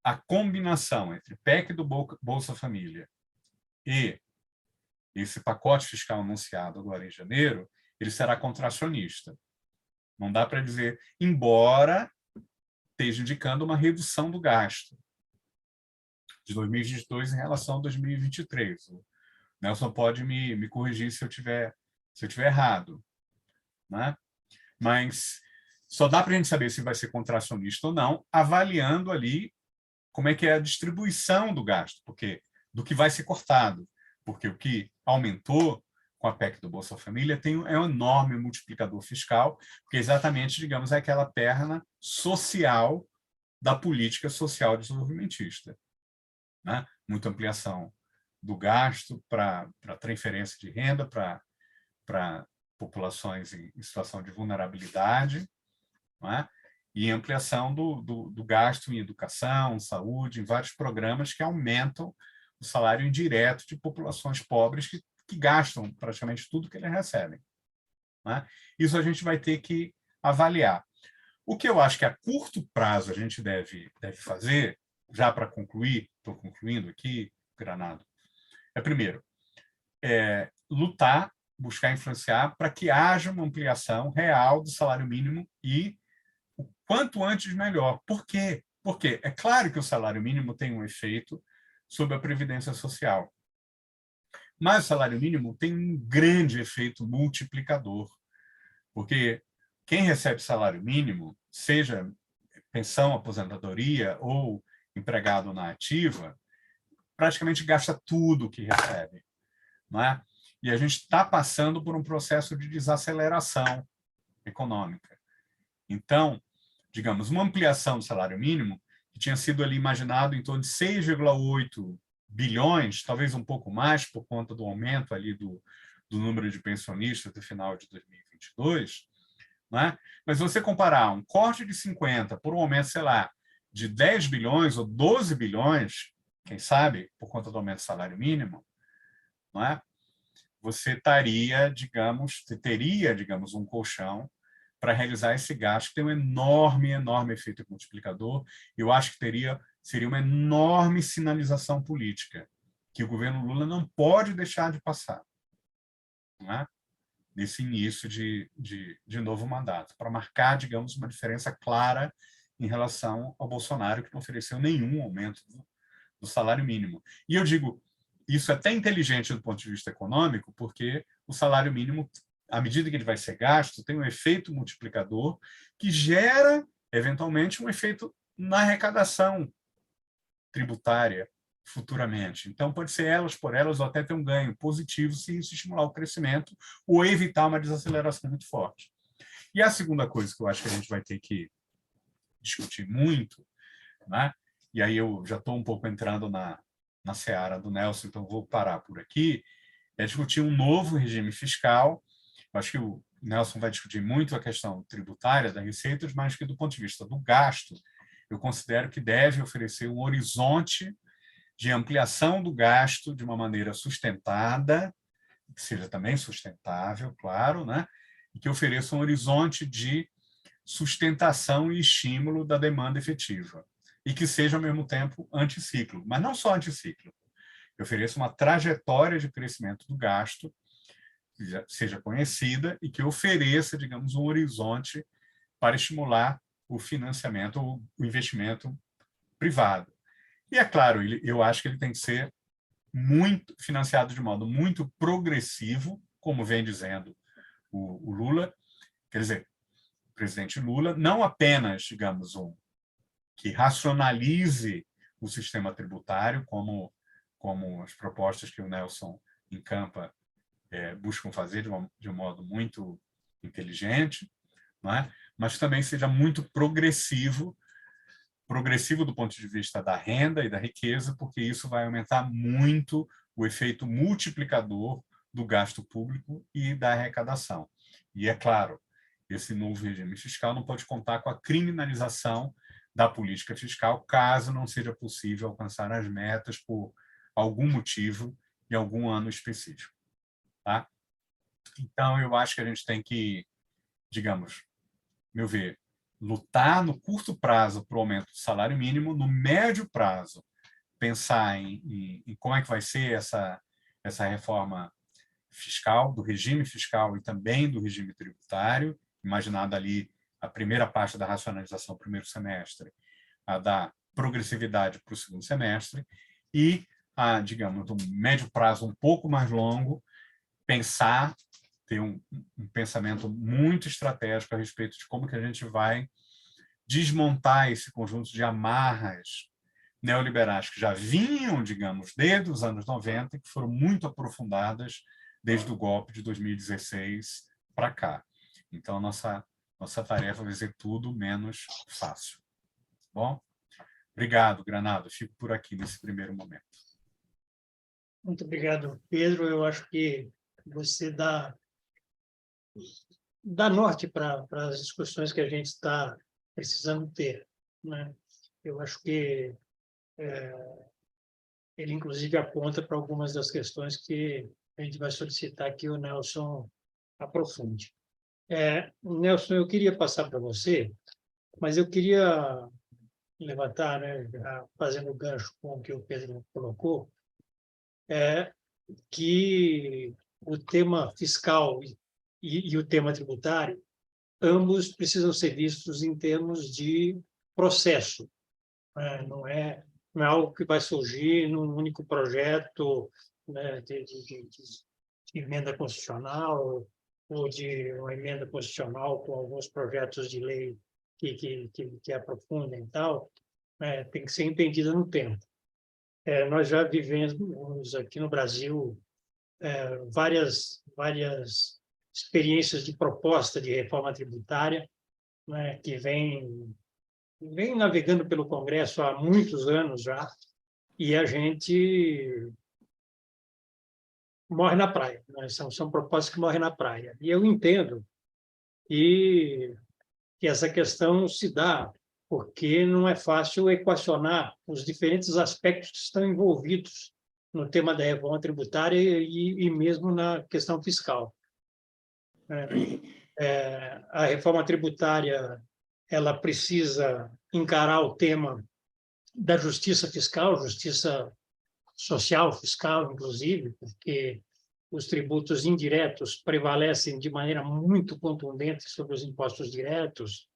a combinação entre PEC do Bolsa Família e esse pacote fiscal anunciado agora em janeiro, ele será contracionista. Não dá para dizer, embora esteja indicando uma redução do gasto de 2022 em relação a 2023. O Nelson pode me corrigir se eu tiver errado, né? Mas só dá para a gente saber se vai ser contracionista ou não, avaliando ali como é que é a distribuição do gasto, porque do que vai ser cortado, porque o que aumentou com a PEC do Bolsa Família é um enorme multiplicador fiscal, porque exatamente, digamos, é aquela perna social da política social desenvolvimentista, né? Muita ampliação do gasto para transferência de renda para populações em situação de vulnerabilidade, né? E ampliação do gasto em educação, saúde, em vários programas que aumentam o salário indireto de populações pobres que gastam praticamente tudo que eles recebem, né? Isso a gente vai ter que avaliar. O que eu acho que a curto prazo a gente deve fazer, já para concluir, estou concluindo aqui, Granado, primeiro, lutar, buscar influenciar para que haja uma ampliação real do salário mínimo e o quanto antes melhor. Por quê? Porque é claro que o salário mínimo tem um efeito sobre a previdência social, mas o salário mínimo tem um grande efeito multiplicador, porque quem recebe salário mínimo, seja pensão, aposentadoria ou empregado na ativa, praticamente gasta tudo o que recebe, não é? E a gente está passando por um processo de desaceleração econômica. Então, digamos, uma ampliação do salário mínimo, que tinha sido ali imaginado em torno de 6,8 bilhões, talvez um pouco mais, por conta do aumento ali do número de pensionistas no final de 2022, né? Mas se você comparar um corte de 50 por um aumento, sei lá, de 10 bilhões ou 12 bilhões, quem sabe, por conta do aumento do salário mínimo, não é? Você teria, digamos, um colchão para realizar esse gasto, que tem um enorme efeito multiplicador. Eu acho que seria uma enorme sinalização política, que o governo Lula não pode deixar de passar, não é? Nesse início de novo mandato, para marcar, digamos, uma diferença clara em relação ao Bolsonaro, que não ofereceu nenhum aumento do salário mínimo. E eu digo, isso é até inteligente do ponto de vista econômico, porque o salário mínimo, à medida que ele vai ser gasto, tem um efeito multiplicador que gera, eventualmente, um efeito na arrecadação tributária futuramente. Então, pode ser elas por elas ou até ter um ganho positivo se isso estimular o crescimento ou evitar uma desaceleração muito forte. E a segunda coisa que eu acho que a gente vai ter que discutir muito, né? E aí eu já estou um pouco entrando na seara do Nelson, então vou parar por aqui, é discutir um novo regime fiscal. Eu acho que o Nelson vai discutir muito a questão tributária das receitas, mas que do ponto de vista do gasto, eu considero que deve oferecer um horizonte de ampliação do gasto de uma maneira sustentada, que seja também sustentável, claro, né? E que ofereça um horizonte de sustentação e estímulo da demanda efetiva, e que seja, ao mesmo tempo, anticiclo, mas não só anticiclo, que ofereça uma trajetória de crescimento do gasto, que seja conhecida e que ofereça, digamos, um horizonte para estimular o financiamento ou o investimento privado. E, é claro, eu acho que ele tem que ser muito financiado de modo muito progressivo, como vem dizendo o Lula, quer dizer, o presidente Lula, não apenas, digamos, que racionalize o sistema tributário, como as propostas que o Nelson encampa buscam fazer de um modo muito inteligente, não é? Mas também seja muito progressivo do ponto de vista da renda e da riqueza, porque isso vai aumentar muito o efeito multiplicador do gasto público e da arrecadação. E, é claro, esse novo regime fiscal não pode contar com a criminalização da política fiscal, caso não seja possível alcançar as metas por algum motivo em algum ano específico. Tá? Então, eu acho que a gente tem que, digamos, meu ver, lutar no curto prazo para o aumento do salário mínimo, no médio prazo, pensar em como é que vai ser essa reforma fiscal, do regime fiscal e também do regime tributário, imaginada ali a primeira parte da racionalização, primeiro semestre, a da progressividade para o segundo semestre, e, digamos, um médio prazo um pouco mais longo, pensar, ter um pensamento muito estratégico a respeito de como que a gente vai desmontar esse conjunto de amarras neoliberais que já vinham, digamos, desde os anos 90 e que foram muito aprofundadas desde o golpe de 2016 para cá. Então, nossa tarefa vai ser tudo menos fácil. Bom? Obrigado, Granado. Fico por aqui nesse primeiro momento. Muito obrigado, Pedro. Eu acho que você dá norte para as discussões que a gente está precisando ter, né? Eu acho que ele, inclusive, aponta para algumas das questões que a gente vai solicitar que o Nelson aprofunde. Nelson, eu queria passar para você, mas eu queria levantar, né, fazendo gancho com o que o Pedro colocou, que o tema fiscal e o tema tributário, ambos precisam ser vistos em termos de processo, né? Não é algo que vai surgir num único projeto, né, de emenda constitucional ou de uma emenda constitucional com alguns projetos de lei que aprofundem e tal, tem que ser entendida no tempo. Nós já vivemos aqui no Brasil várias experiências de proposta de reforma tributária, né, que vem navegando pelo Congresso há muitos anos já, e a gente morre na praia, né? São propostas que morrem na praia. E eu entendo que essa questão se dá porque não é fácil equacionar os diferentes aspectos que estão envolvidos no tema da reforma tributária e mesmo na questão fiscal. A reforma tributária ela precisa encarar o tema da justiça fiscal, justiça social fiscal, inclusive, porque os tributos indiretos prevalecem de maneira muito contundente sobre os impostos diretos,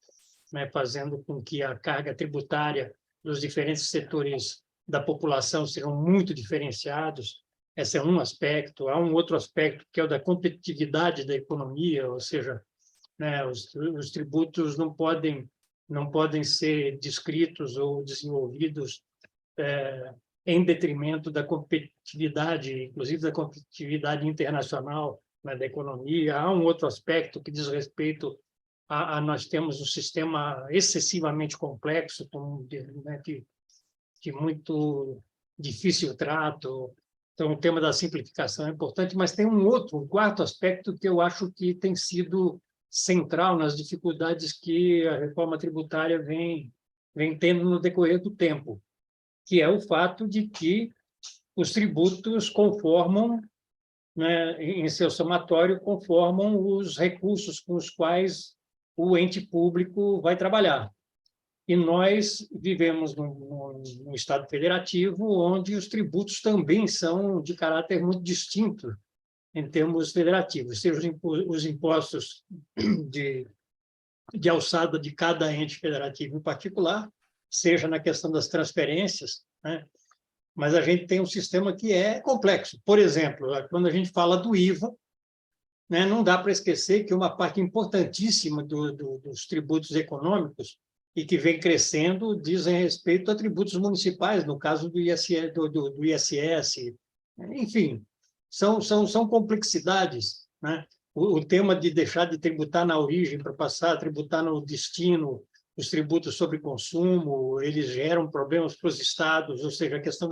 né, fazendo com que a carga tributária dos diferentes setores da população sejam muito diferenciados. Esse é um aspecto. Há um outro aspecto, que é o da competitividade da economia, ou seja, né, os tributos não podem ser descritos ou desenvolvidos em detrimento da competitividade, inclusive da competitividade internacional, né, da economia. Há um outro aspecto que diz respeito a nós temos um sistema excessivamente complexo, né, de muito difícil trato. Então, o tema da simplificação é importante, mas tem um quarto aspecto que eu acho que tem sido central nas dificuldades que a reforma tributária vem tendo no decorrer do tempo, que é o fato de que os tributos conformam, né, em seu somatório, conformam os recursos com os quais o ente público vai trabalhar. E nós vivemos num Estado federativo onde os tributos também são de caráter muito distinto em termos federativos, seja os impostos de alçada de cada ente federativo em particular, seja na questão das transferências, né? Mas a gente tem um sistema que é complexo. Por exemplo, quando a gente fala do IVA, né, não dá para esquecer que uma parte importantíssima dos tributos econômicos e que vem crescendo dizem respeito a tributos municipais, no caso do ISS. Enfim, são complexidades, né? O tema de deixar de tributar na origem para passar a tributar no destino, os tributos sobre consumo, eles geram problemas para os estados, ou seja, a questão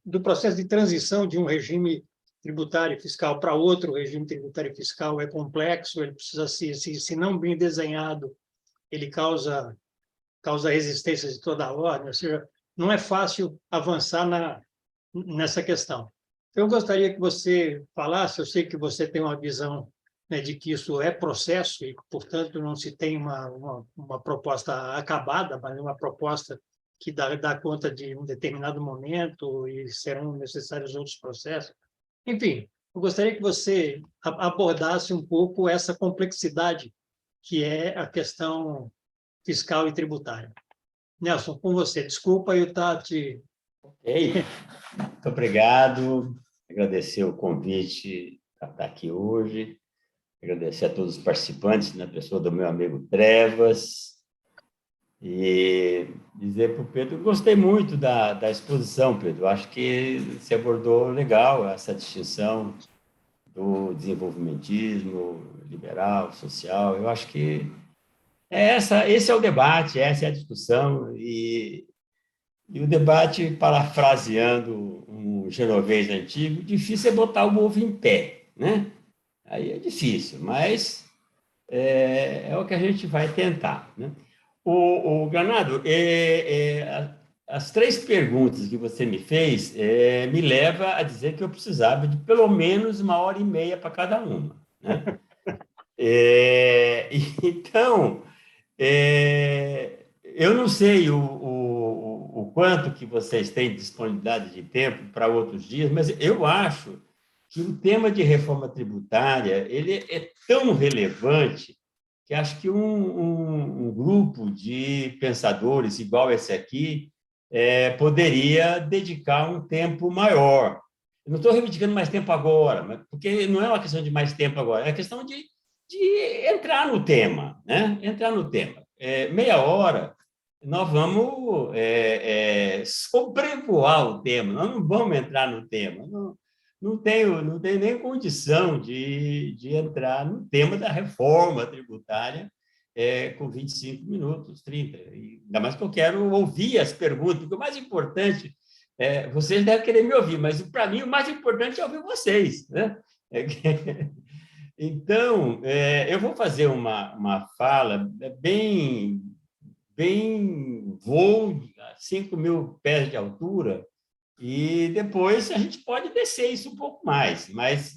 do processo de transição de um regime tributário fiscal para outro regime tributário fiscal é complexo, ele precisa se não bem desenhado, ele causa resistências de toda a ordem, ou seja, não é fácil avançar nessa questão. Eu gostaria que você falasse, eu sei que você tem uma visão, né, de que isso é processo e, portanto, não se tem uma proposta acabada, mas uma proposta que dá conta de um determinado momento e serão necessários outros processos. Enfim, eu gostaria que você abordasse um pouco essa complexidade que é a questão fiscal e tributária. Nelson, com você. Desculpa eu estar te... Ok, muito obrigado. Agradecer o convite para estar aqui hoje. Agradecer a todos os participantes, na pessoa do meu amigo Trevas. E dizer para o Pedro, gostei muito da exposição, Pedro. Acho que você abordou legal essa distinção do desenvolvimentismo liberal, social. Eu acho que esse é o debate, essa é a discussão. E o debate, parafraseando um genovês antigo, difícil é botar o ovo em pé, né? Aí é difícil, mas é o que a gente vai tentar, né? O Granado, as três perguntas que você me fez me levam a dizer que eu precisava de pelo menos 1h30 para cada uma, né? Então, eu não sei o quanto que vocês têm disponibilidade de tempo para outros dias, mas eu acho que o tema de reforma tributária ele é tão relevante que acho que um grupo de pensadores igual esse aqui poderia dedicar um tempo maior. Eu não estou reivindicando mais tempo agora, porque não é uma questão de mais tempo agora, é a questão de entrar no tema, né? Entrar no tema. Meia hora, nós vamos sobrevoar o tema, nós não vamos entrar no tema. Não tenho nem condição de entrar no tema da reforma tributária com 25 minutos, 30. Ainda mais que eu quero ouvir as perguntas, porque o mais importante, vocês devem querer me ouvir, mas para mim o mais importante é ouvir vocês, né? Então, eu vou fazer uma fala bem voo a 5.000 pés de altura, e depois a gente pode descer isso um pouco mais, mas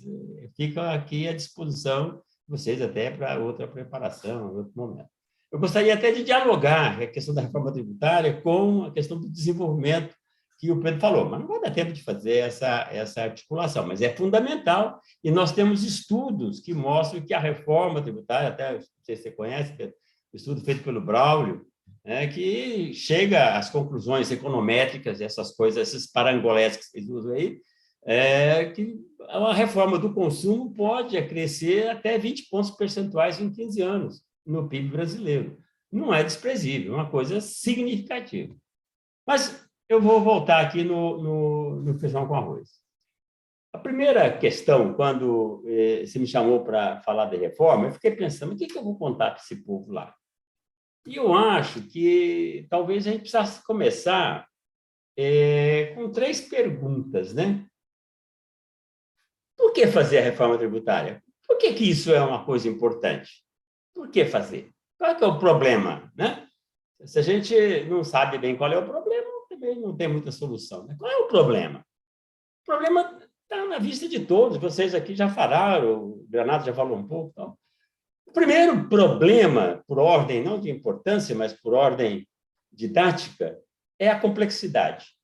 fica aqui à disposição de vocês até para outra preparação, em outro momento. Eu gostaria até de dialogar a questão da reforma tributária com a questão do desenvolvimento que o Pedro falou, mas não vai dar tempo de fazer essa articulação, mas é fundamental, e nós temos estudos que mostram que a reforma tributária, até não sei se você conhece, Pedro, o estudo feito pelo Braulio, que chega às conclusões econométricas, essas coisas, esses parangolés que vocês usam aí, que a reforma do consumo pode crescer até 20 pontos percentuais em 15 anos no PIB brasileiro. Não é desprezível, é uma coisa significativa. Mas eu vou voltar aqui no feijão com arroz. A primeira questão, quando você me chamou para falar da reforma, eu fiquei pensando, o que eu vou contar para esse povo lá? E eu acho que talvez a gente precisasse começar com 3 perguntas, né? Por que fazer a reforma tributária? Por que isso é uma coisa importante? Por que fazer? Qual é o problema, né? Se a gente não sabe bem qual é o problema, também não tem muita solução, né? Qual é o problema? O problema está na vista de todos, vocês aqui já falaram, o Granato já falou um pouco. Então. O primeiro problema, por ordem não de importância, mas por ordem didática, é a complexidade.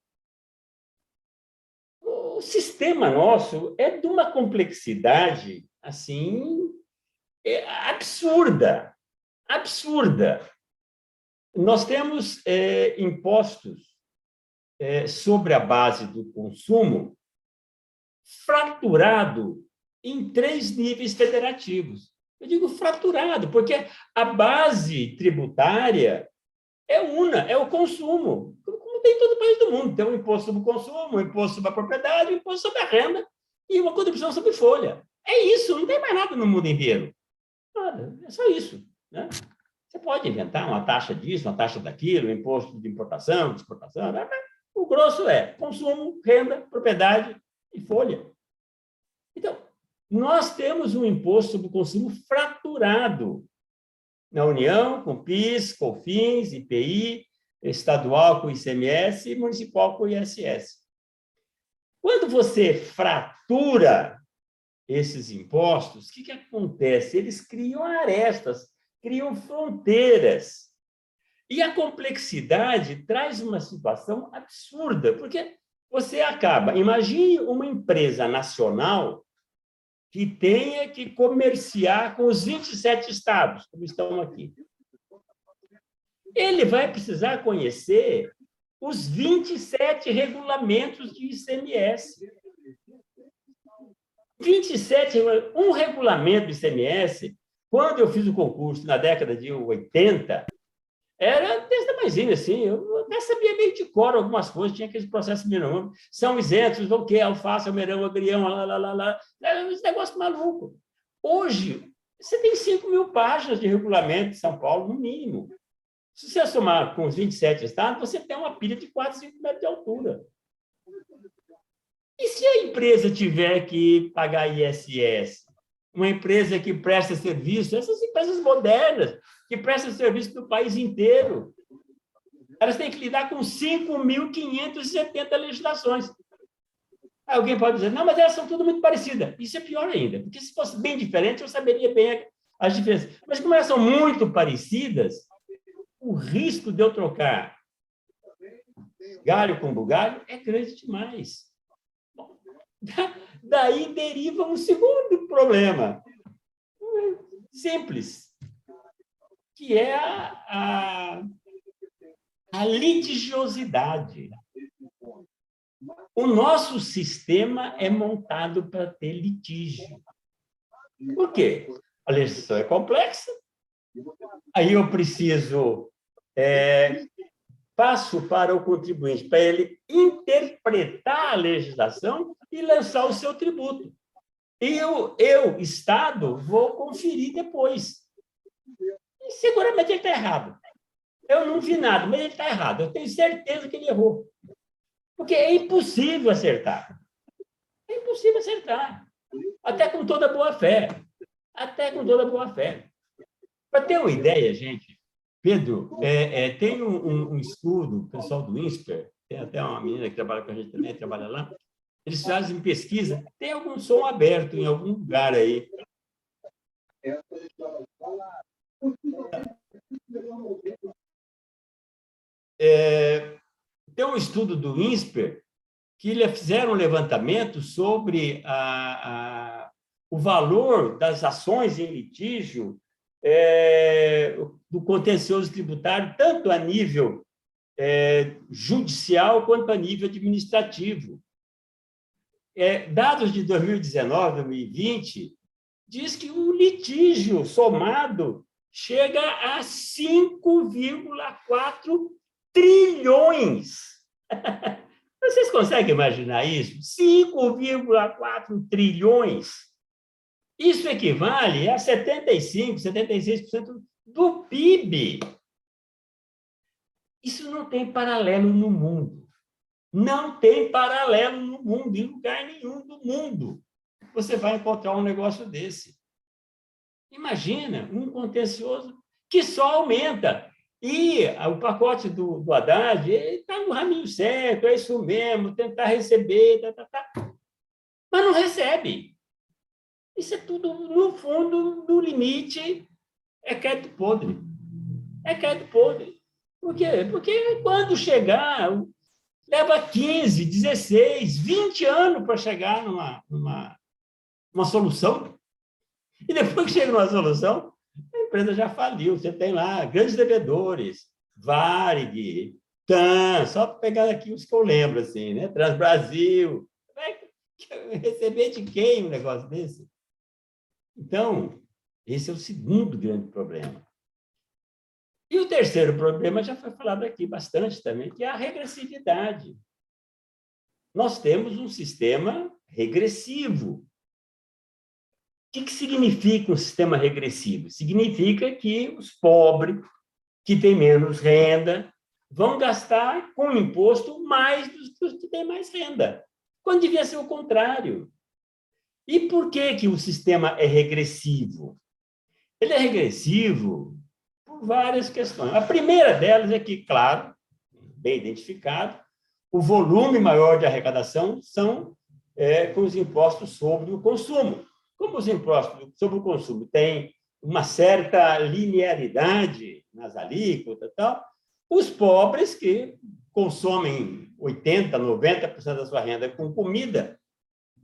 O sistema nosso é de uma complexidade assim absurda, absurda. Nós temos impostos sobre a base do consumo fraturado em 3 níveis federativos. Eu digo fraturado, porque a base tributária é una, é o consumo, como tem em todo o país do mundo. Tem um imposto sobre o consumo, um imposto sobre a propriedade, um imposto sobre a renda e uma contribuição sobre folha. É isso, não tem mais nada no mundo inteiro. Nada, é só isso, né? Você pode inventar uma taxa disso, uma taxa daquilo, um imposto de importação, de exportação, mas o grosso é consumo, renda, propriedade e folha. Então, nós temos um imposto sobre o consumo fraturado na União, com PIS, COFINS, IPI, estadual com ICMS e municipal com ISS. Quando você fratura esses impostos, o que acontece? Eles criam arestas, criam fronteiras. E a complexidade traz uma situação absurda, porque você acaba... Imagine uma empresa nacional que tenha que comerciar com os 27 estados, como estão aqui. Ele vai precisar conhecer os 27 regulamentos de ICMS. 27, um regulamento do ICMS, quando eu fiz o concurso na década de 80, era desse tamanhozinho, assim, eu até sabia meio de cor algumas coisas, tinha aqueles processos mínimos, são isentos, o que? Alface, almeirão, agrião, lá, esse negócio maluco. Hoje, você tem 5.000 páginas de regulamento de São Paulo, no mínimo. Se você somar com os 27 estados, você tem uma pilha de 4, 5 metros de altura. E se a empresa tiver que pagar ISS? Uma empresa que presta serviço, essas empresas modernas, que prestam serviço no país inteiro, elas têm que lidar com 5.570 legislações. Aí alguém pode dizer, não, mas elas são tudo muito parecidas. Isso é pior ainda, porque se fosse bem diferente, eu saberia bem as diferenças. Mas como elas são muito parecidas, o risco de eu trocar galho com bugalho é grande demais. Bom, daí deriva um segundo problema, simples, que é a litigiosidade. O nosso sistema é montado para ter litígio. Por quê? A legislação é complexa, aí eu preciso... passo para o contribuinte, para ele interpretar a legislação e lançar o seu tributo. E eu, Estado, vou conferir depois. E seguramente ele está errado. Eu não vi nada, mas ele está errado. Eu tenho certeza que ele errou. Porque é impossível acertar. É impossível acertar. Até com toda boa fé. Até com toda boa fé. Para ter uma ideia, gente, Pedro, tem um estudo, o pessoal do INSPER, tem até uma menina que trabalha com a gente também, trabalha lá, eles fazem pesquisa, tem algum som aberto em algum lugar aí. Tem um estudo do INSPER que eles fizeram um levantamento sobre o valor das ações em litígio do contencioso tributário, tanto a nível judicial quanto a nível administrativo. Dados de 2019, 2020, diz que o litígio somado chega a 5,4 trilhões Vocês conseguem imaginar isso? 5,4 trilhões. Isso equivale a 75%, 76% do PIB. Isso não tem paralelo no mundo. Não tem paralelo no mundo, em lugar nenhum do mundo. Você vai encontrar um negócio desse. Imagina, um contencioso que só aumenta. E o pacote do Haddad está no caminho certo, é isso mesmo, tentar receber, mas não recebe. Isso é tudo, no fundo, no limite, é crédito podre. É crédito podre. Por quê? Porque quando chegar, leva 15, 16, 20 anos para chegar numa solução. E depois que chega numa solução, a empresa já faliu. Você tem lá grandes devedores, Varig, TAM, só para pegar aqui os que eu lembro, assim, né? Transbrasil. Vai receber de quem um negócio desse? Então, esse é o segundo grande problema. E o terceiro problema já foi falado aqui bastante também, que é a regressividade. Nós temos um sistema regressivo. O que significa um sistema regressivo? Significa que os pobres, que têm menos renda, vão gastar com o imposto mais dos que têm mais renda, quando devia ser o contrário. E por que o sistema é regressivo? Ele é regressivo por várias questões. A primeira delas é que, claro, bem identificado, o volume maior de arrecadação são com os impostos sobre o consumo. Como os impostos sobre o consumo têm uma certa linearidade nas alíquotas, tal, os pobres que consomem 80%, 90% da sua renda com comida,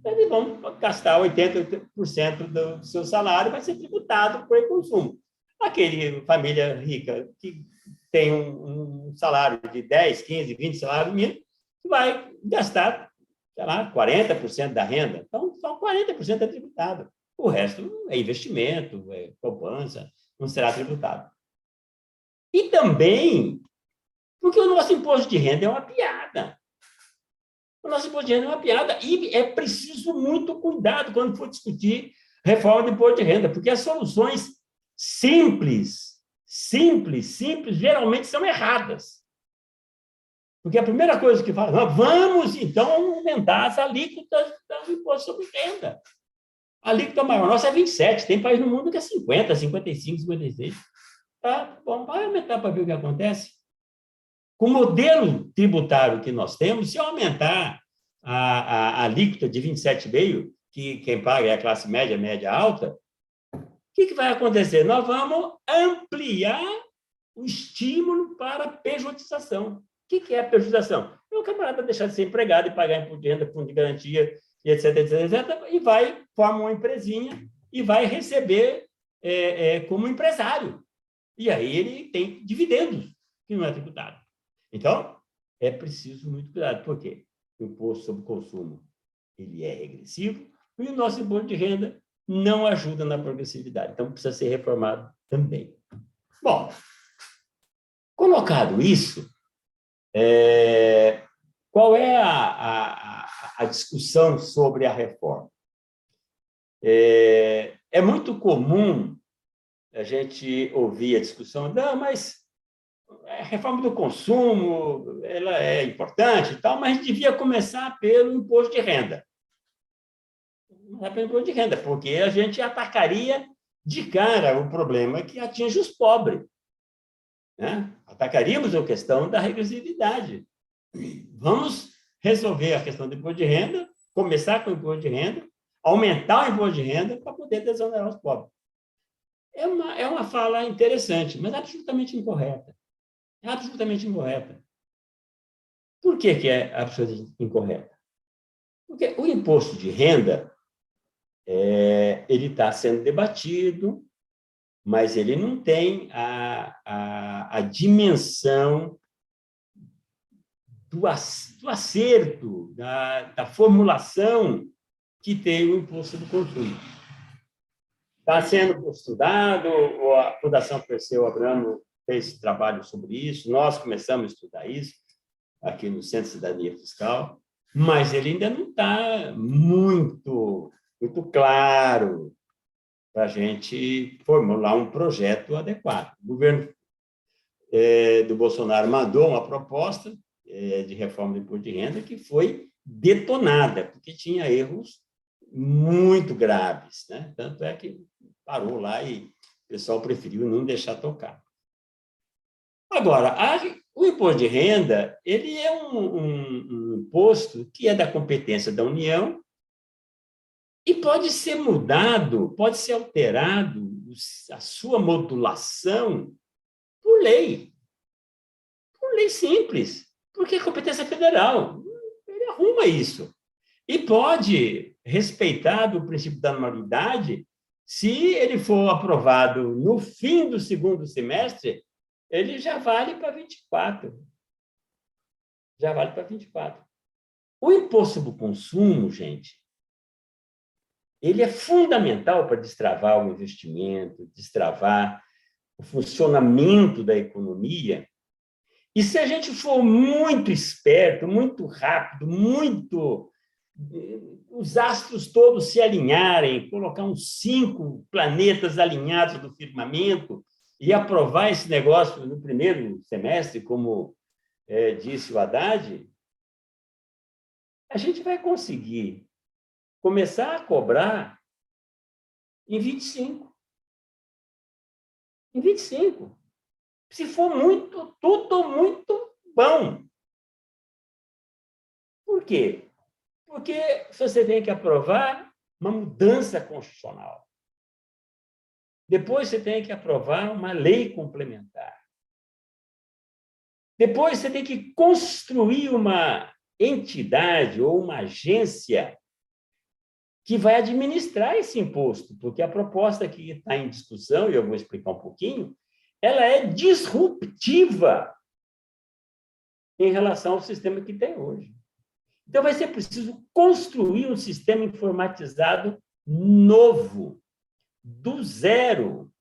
eles vão gastar 80% do seu salário, vai ser tributado por consumo. Aquele família rica que tem um salário de 10, 15, 20 salários mínimos, vai gastar, sei lá, 40% da renda. Então, só 40% é tributado. O resto é investimento, é poupança, não será tributado. E também porque o nosso imposto de renda é uma piada. O nosso imposto de renda é uma piada e é preciso muito cuidado quando for discutir reforma do imposto de renda, porque as soluções simples, geralmente são erradas. Porque a primeira coisa que fala, vamos, então, aumentar as alíquotas do imposto sobre renda. A alíquota maior nossa é 27, tem país no mundo que é 50, 55, 56. Tá bom, vai aumentar para ver o que acontece. Com o modelo tributário que nós temos, se aumentar a alíquota de 27,5%, que quem paga é a classe média, média alta, o que vai acontecer? Nós vamos ampliar o estímulo para a pejotização. O que é a pejotização? É o camarada deixar de ser empregado e pagar imposto de renda, fundo de garantia, etc, e vai, forma uma empresinha e vai receber como empresário. E aí ele tem dividendos, que não é tributado. Então, é preciso muito cuidado. Por quê? O imposto sobre o consumo ele é regressivo e o nosso imposto de renda não ajuda na progressividade. Então, precisa ser reformado também. Bom, colocado isso, qual é a discussão sobre a reforma? É muito comum a gente ouvir a discussão, não, mas a reforma do consumo ela é importante e tal, mas devia começar pelo imposto de renda. Não é pelo imposto de renda, porque a gente atacaria de cara o problema que atinge os pobres. Né? Atacaríamos a questão da regressividade. Vamos resolver a questão do imposto de renda, começar com o imposto de renda, aumentar o imposto de renda para poder desonerar os pobres. É uma fala interessante, mas absolutamente incorreta. É absolutamente incorreta. Por que é absolutamente incorreta? Porque o imposto de renda ele está sendo debatido, mas ele não tem a dimensão do acerto, da formulação que tem o imposto do consumo. Está sendo estudado, a Fundação Perseu Abramo fez trabalho sobre isso, nós começamos a estudar isso, aqui no Centro de Cidadania Fiscal, mas ele ainda não está muito claro para a gente formular um projeto adequado. O governo do Bolsonaro mandou uma proposta de reforma do imposto de renda que foi detonada, porque tinha erros muito graves, né? Tanto é que parou lá e o pessoal preferiu não deixar tocar. Agora, o imposto de renda, ele é um imposto que é da competência da União e pode ser mudado, pode ser alterado, a sua modulação por lei simples, porque é competência federal. Ele arruma isso. E pode respeitar o princípio da anualidade, se ele for aprovado no fim do segundo semestre, ele já vale para 24. Já vale para 24. O imposto sobre o consumo, gente, ele é fundamental para destravar o investimento, destravar o funcionamento da economia. E se a gente for muito esperto, muito rápido, os astros todos se alinharem, colocar uns 5 planetas alinhados no firmamento e aprovar esse negócio no primeiro semestre, como disse o Haddad, a gente vai conseguir começar a cobrar em 25. Em 25. Se for tudo muito bom. Por quê? Porque você tem que aprovar uma mudança constitucional. Depois você tem que aprovar uma lei complementar. Depois você tem que construir uma entidade ou uma agência que vai administrar esse imposto, porque a proposta que está em discussão, e eu vou explicar um pouquinho, ela é disruptiva em relação ao sistema que tem hoje. Então, vai ser preciso construir um sistema informatizado novo, do zero.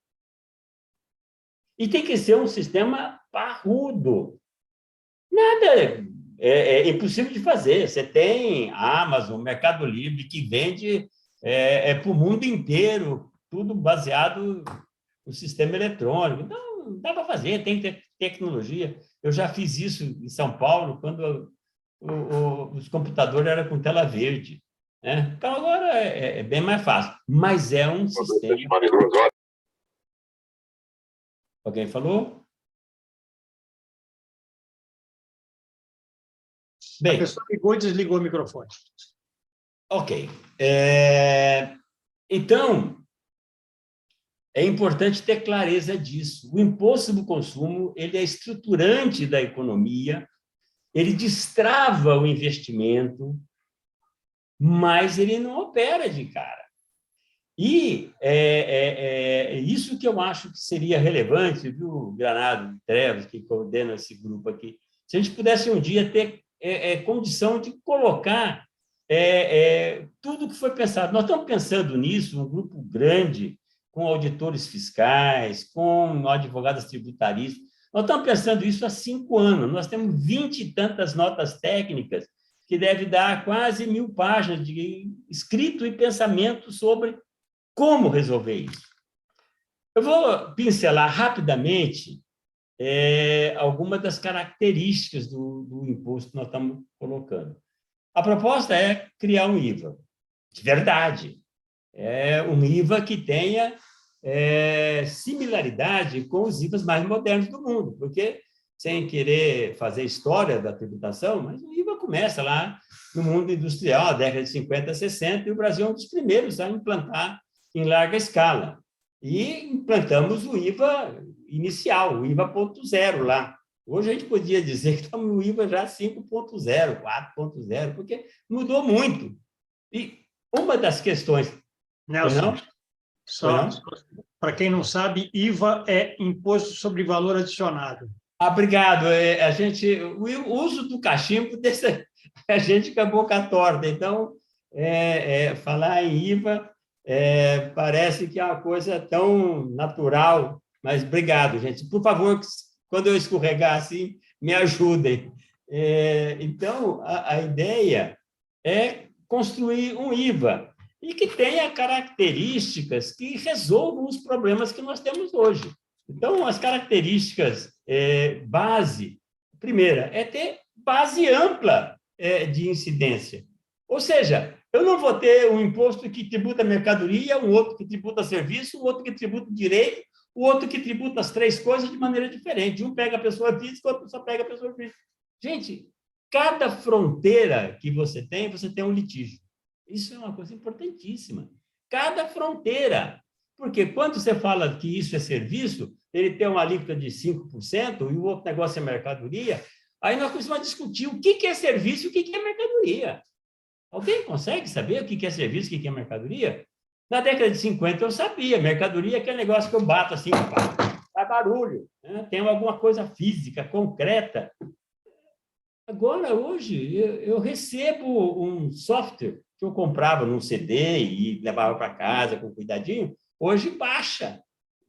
E tem que ser um sistema parrudo. Nada é impossível de fazer. Você tem a Amazon, Mercado Livre, que vende para o mundo inteiro, tudo baseado no sistema eletrônico. Então, dá para fazer, tem tecnologia. Eu já fiz isso em São Paulo, quando os computadores eram com tela verde, né? Então, agora é bem mais fácil. Mas é um sistema... Alguém falou? Bem, a pessoa ligou e desligou o microfone. Ok. Então, é importante ter clareza disso. O imposto sobre o consumo, ele é estruturante da economia, ele destrava o investimento, mas ele não opera de cara. E isso que eu acho que seria relevante, viu, Granado Trevas, que coordena esse grupo aqui, se a gente pudesse um dia ter condição de colocar tudo que foi pensado. Nós estamos pensando nisso, um grupo grande, com auditores fiscais, com advogados tributaristas. Nós estamos pensando isso há 5 anos. Nós temos 20 e tantas notas técnicas, que deve dar quase 1000 páginas de escrito e pensamento sobre como resolver isso. Eu vou pincelar rapidamente algumas das características do imposto que nós estamos colocando. A proposta é criar um IVA, de verdade. Um IVA que tenha similaridade com os IVAs mais modernos do mundo, porque, sem querer fazer história da tributação, mas o IVA começa lá no mundo industrial, na década de 50, 60, e o Brasil é um dos primeiros a implantar em larga escala. E implantamos o IVA inicial, o IVA 0.0 lá. Hoje a gente podia dizer que estamos no IVA já 5.0, 4.0, porque mudou muito. E uma das questões... Nelson, só para quem não sabe, IVA é Imposto sobre Valor Adicionado. Obrigado. O uso do cachimbo, a gente com a boca torta. Então, falar em IVA parece que é uma coisa tão natural, mas obrigado, gente. Por favor, quando eu escorregar assim, me ajudem. Então, a ideia é construir um IVA e que tenha características que resolvam os problemas que nós temos hoje. Então, as características base, primeira, é ter base ampla de incidência. Ou seja, eu não vou ter um imposto que tributa mercadoria, um outro que tributa serviço, um outro que tributa direito, o outro que tributa as três coisas de maneira diferente. Um pega a pessoa física, o outro só pega a pessoa física. Gente, cada fronteira que você tem um litígio. Isso é uma coisa importantíssima. Cada fronteira. Porque quando você fala que isso é serviço, ele tem uma alíquota de 5% e o outro negócio é mercadoria, aí nós começamos a discutir o que é serviço e o que é mercadoria. Alguém consegue saber o que é serviço e o que é mercadoria? Na década de 50 eu sabia, mercadoria é aquele negócio que eu bato assim, faz barulho, né? Tem alguma coisa física, concreta. Agora, hoje, eu recebo um software que eu comprava num CD e levava para casa com cuidadinho, hoje baixa.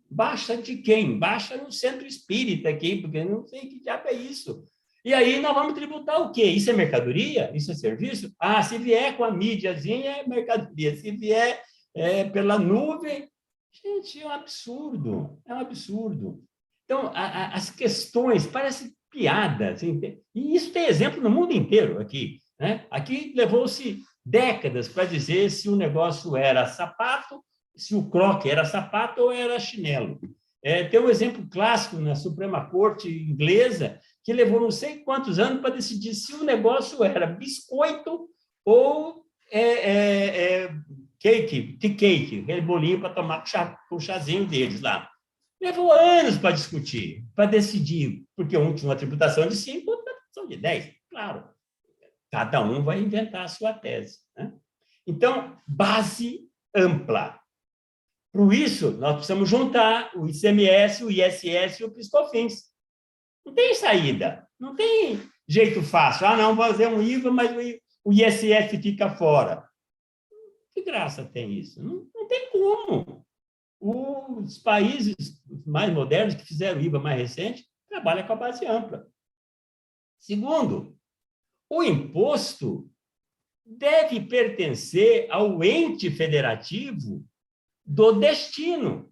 Baixa de quem? Baixa no centro espírita aqui, porque eu não sei que diabo é isso. E aí nós vamos tributar o quê? Isso é mercadoria? Isso é serviço? Ah, se vier com a mídiazinha, é mercadoria. Se vier pela nuvem, gente, é um absurdo. É um absurdo. Então, as questões parecem piada. Assim, e isso tem exemplo no mundo inteiro aqui. Né? Aqui levou-se décadas para dizer se o negócio era sapato, se o croque era sapato ou era chinelo. Tem um exemplo clássico na Suprema Corte inglesa, que levou não sei quantos anos para decidir se o negócio era biscoito ou cake, tea cake, aquele bolinho para tomar com o chazinho deles lá. Levou anos para discutir, para decidir, porque um tinha uma tributação de 5, outro uma tributação de 10. Claro, cada um vai inventar a sua tese. Né? Então, base ampla. Por isso, nós precisamos juntar o ICMS, o ISS e o PIS/COFINS. Não tem saída, não tem jeito fácil. Ah, não, vou fazer um IVA, mas o ISS fica fora. Que graça tem isso? Não tem como. Os países mais modernos que fizeram IVA mais recente trabalham com a base ampla. Segundo, o imposto deve pertencer ao ente federativo do destino.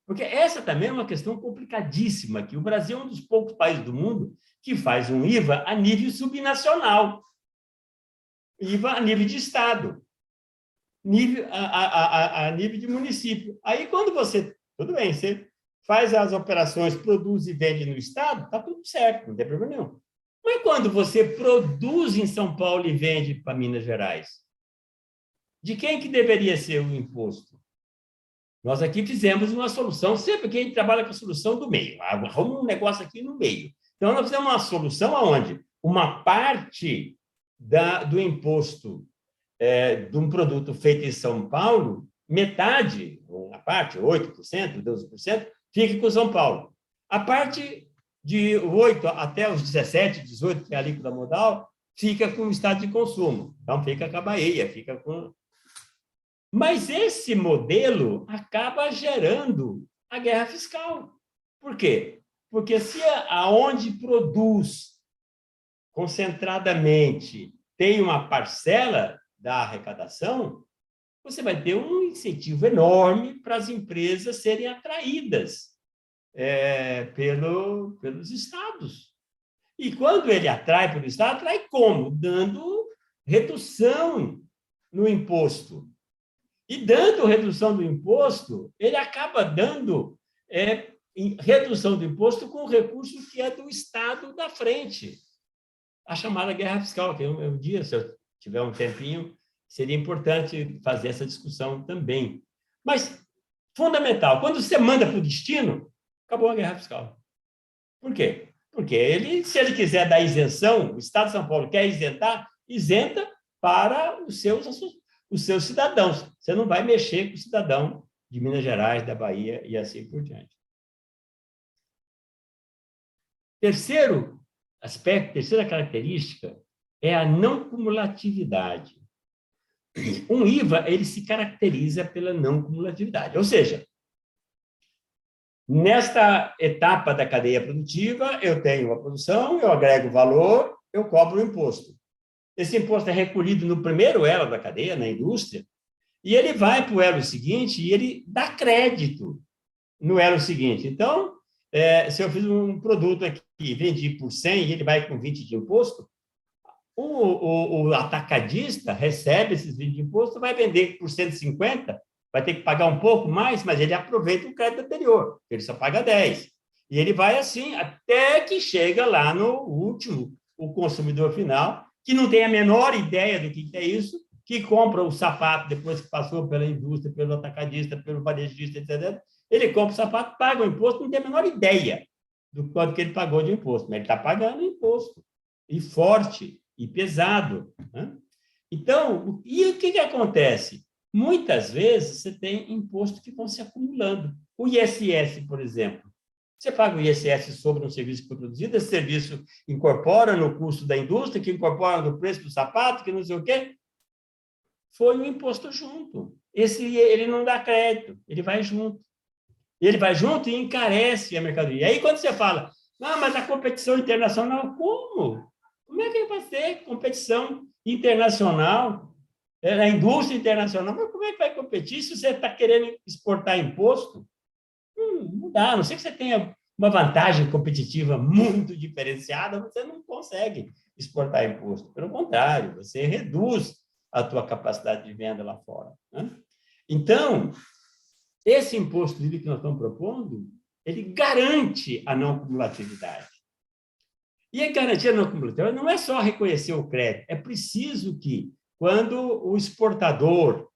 Porque essa também é uma questão complicadíssima, que o Brasil é um dos poucos países do mundo que faz um IVA a nível subnacional. IVA a nível de estado. A nível de município. Aí, quando você... Tudo bem, você faz as operações, produz e vende no estado, está tudo certo, não tem problema nenhum. Mas quando você produz em São Paulo e vende para Minas Gerais, de quem que deveria ser o imposto? Nós aqui fizemos uma solução, sempre que a gente trabalha com a solução do meio, arruma um negócio aqui no meio. Então, nós fizemos uma solução aonde uma parte do imposto de um produto feito em São Paulo, metade, uma parte, 8%, 12%, fica com São Paulo. A parte de 8 até os 17, 18, que é a alíquota modal, fica com o estado de consumo. Então, fica com a Bahia, fica com... Mas esse modelo acaba gerando a guerra fiscal. Por quê? Porque se aonde produz concentradamente tem uma parcela da arrecadação, você vai ter um incentivo enorme para as empresas serem atraídas pelos estados. E quando ele atrai pelo estado, atrai como? Dando redução no imposto. E dando redução do imposto, ele acaba dando redução do imposto com o recurso que é do Estado da frente. A chamada guerra fiscal, que um dia, se eu tiver um tempinho, seria importante fazer essa discussão também. Mas, fundamental, quando você manda para o destino, acabou a guerra fiscal. Por quê? Porque se ele quiser dar isenção, o Estado de São Paulo quer isentar, isenta para os seus cidadãos. Você não vai mexer com o cidadão de Minas Gerais, da Bahia e assim por diante. Terceiro aspecto, terceira característica é a não cumulatividade. Um IVA, ele se caracteriza pela não cumulatividade. Ou seja, Nesta etapa da cadeia produtiva, eu tenho a produção, eu agrego valor, eu cobro o imposto. Esse imposto é recolhido no primeiro elo da cadeia, na indústria, e ele vai para o elo seguinte e ele dá crédito no elo seguinte. Então, se eu fiz um produto aqui e vendi por 100 e ele vai com 20 de imposto, o atacadista recebe esses 20 de imposto, vai vender por 150, vai ter que pagar um pouco mais, mas ele aproveita o crédito anterior, ele só paga 10. E ele vai assim até que chega lá no último, o consumidor final, que não tem a menor ideia do que é isso, que compra o sapato depois que passou pela indústria, pelo atacadista, pelo varejista, etc. Ele compra o sapato, paga o imposto, não tem a menor ideia do quanto que ele pagou de imposto, mas ele está pagando imposto, e forte, e pesado. Né? Então, e o que acontece? Muitas vezes você tem impostos que vão se acumulando. O ISS, por exemplo. Você paga o ISS sobre um serviço que foi produzido, esse serviço incorpora no custo da indústria, que incorpora no preço do sapato, que não sei o quê. Foi um imposto junto. Ele não dá crédito, ele vai junto. Ele vai junto e encarece a mercadoria. Aí, quando você fala, não, mas a competição internacional, como? Como é que vai ser competição internacional? A indústria internacional, mas como é que vai competir se você está querendo exportar imposto? Não dá, a não ser que você tenha uma vantagem competitiva muito diferenciada, você não consegue exportar imposto. Pelo contrário, você reduz a tua capacidade de venda lá fora. Né? Então, esse imposto livre que nós estamos propondo, ele garante a não cumulatividade. E a garantia não cumulativa não é só reconhecer o crédito, é preciso que, quando o exportador,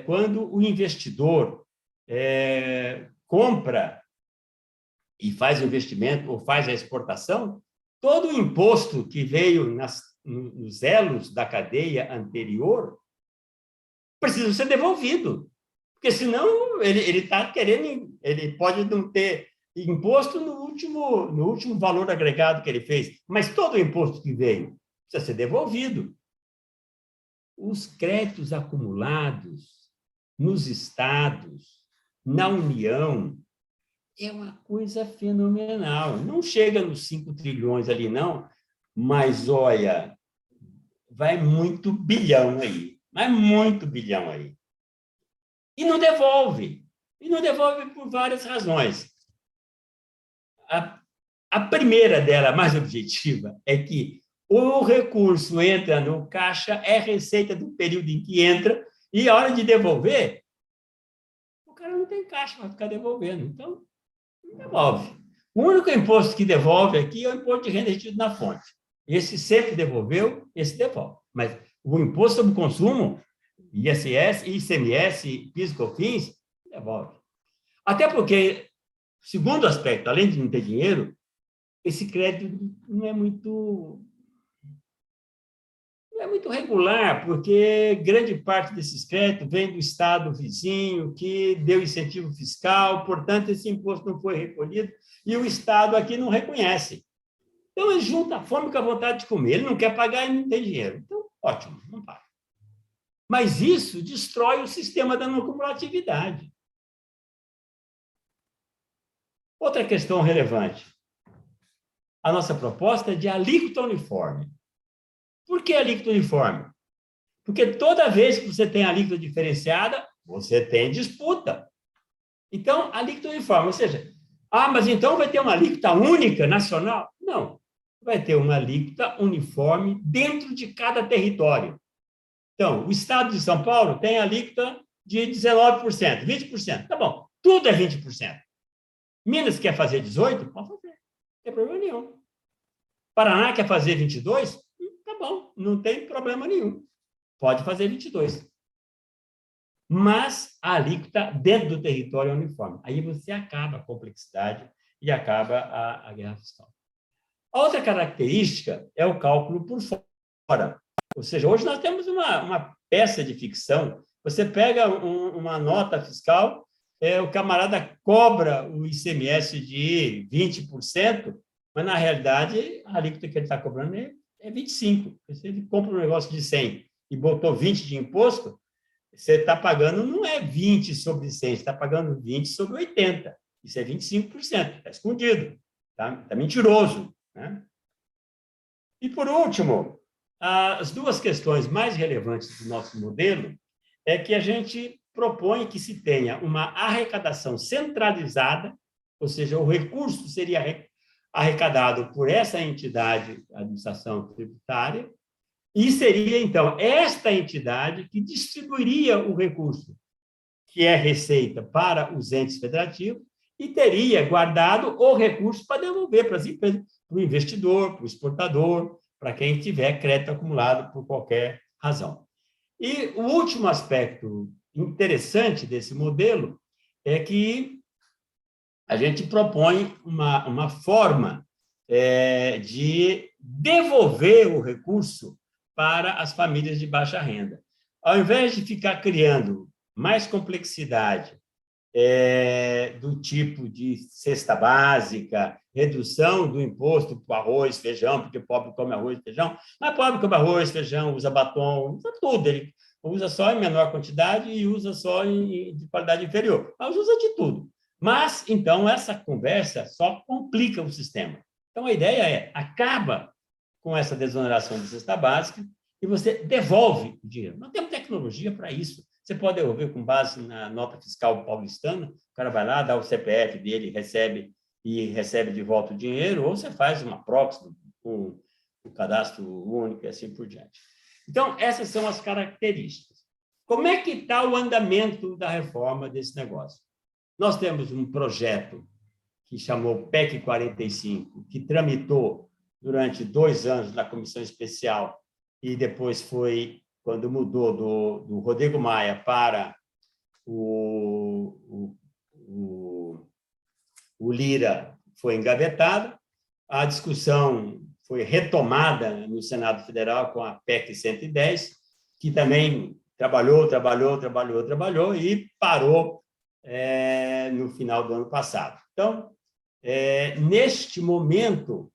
quando o investidor compra e faz o investimento ou faz a exportação, todo o imposto que veio nos elos da cadeia anterior precisa ser devolvido, porque senão ele está querendo, ele pode não ter imposto no último valor agregado que ele fez, mas todo o imposto que veio precisa ser devolvido. Os créditos acumulados nos estados, na União, é uma coisa fenomenal. Não chega nos 5 trilhões ali, não, mas, olha, vai muito bilhão aí. Vai muito bilhão aí. E não devolve. E não devolve por várias razões. A primeira dela, mais objetiva, é que o recurso entra no caixa, é receita do período em que entra, e a hora de devolver, o cara não tem caixa para ficar devolvendo. Então, não devolve. O único imposto que devolve aqui é o imposto de renda retido na fonte. Esse sempre devolveu, esse devolve. Mas o imposto sobre o consumo, ISS, ICMS, PIS e COFINS, devolve. Até porque, segundo aspecto, além de não ter dinheiro, esse crédito não é muito regular, porque grande parte desses créditos vem do estado vizinho, que deu incentivo fiscal, portanto, esse imposto não foi recolhido, e o estado aqui não reconhece. Então, ele junta a fome com a vontade de comer. Ele não quer pagar e não tem dinheiro. Então, ótimo, não paga. Mas isso destrói o sistema da não cumulatividade. Outra questão relevante. A nossa proposta é de alíquota uniforme. Por que alíquota uniforme? Porque toda vez que você tem alíquota diferenciada, você tem disputa. Então, alíquota uniforme, ou seja, mas então vai ter uma alíquota única, nacional? Não. Vai ter uma alíquota uniforme dentro de cada território. Então, o estado de São Paulo tem alíquota de 19%, 20%. Tá bom, tudo é 20%. Minas quer fazer 18%? Pode fazer, não tem problema nenhum. Paraná quer fazer 22%? Tá bom, não tem problema nenhum. Pode fazer 22%. Mas a alíquota dentro do território é uniforme. Aí você acaba a complexidade e acaba a guerra fiscal. A outra característica é o cálculo por fora. Ou seja, hoje nós temos uma peça de ficção. Você pega uma nota fiscal, o camarada cobra o ICMS de 20%, mas, na realidade, a alíquota que ele está cobrando é 25%. Se ele compra um negócio de 100 e botou 20 de imposto, você está pagando, não é 20 sobre 100, você está pagando 20 sobre 80. Isso é 25%, está escondido, tá mentiroso, né? E, por último, as duas questões mais relevantes do nosso modelo é que a gente propõe que se tenha uma arrecadação centralizada, ou seja, o recurso seria arrecadado por essa entidade, a administração tributária, e seria, então, esta entidade que distribuiria o recurso, que é receita, para os entes federativos, e teria guardado o recurso para devolver para as empresas, para o investidor, para o exportador, para quem tiver crédito acumulado por qualquer razão. E o último aspecto interessante desse modelo é que a gente propõe uma forma de devolver o recurso para as famílias de baixa renda. Ao invés de ficar criando mais complexidade do tipo de cesta básica, redução do imposto para arroz, feijão, porque pobre come arroz e feijão, mas pobre come arroz, feijão, usa batom, usa tudo, ele usa só em menor quantidade e usa só de qualidade inferior, mas usa de tudo. Mas, então, essa conversa só complica o sistema. Então, a ideia é, acaba com essa desoneração de cesta básica e você devolve o dinheiro. Nós temos tecnologia para isso. Você pode devolver com base na nota fiscal paulistana, o cara vai lá, dá o CPF dele, recebe de volta o dinheiro, ou você faz uma proxy com o cadastro único e assim por diante. Então, essas são as características. Como é que está o andamento da reforma desse negócio? Nós temos um projeto que chamou PEC 45, que tramitou durante 2 anos na comissão especial e depois foi, quando mudou do Rodrigo Maia para o Lira, foi engavetado. A discussão foi retomada no Senado Federal com a PEC 110, que também trabalhou e parou no final do ano passado. Então, neste momento,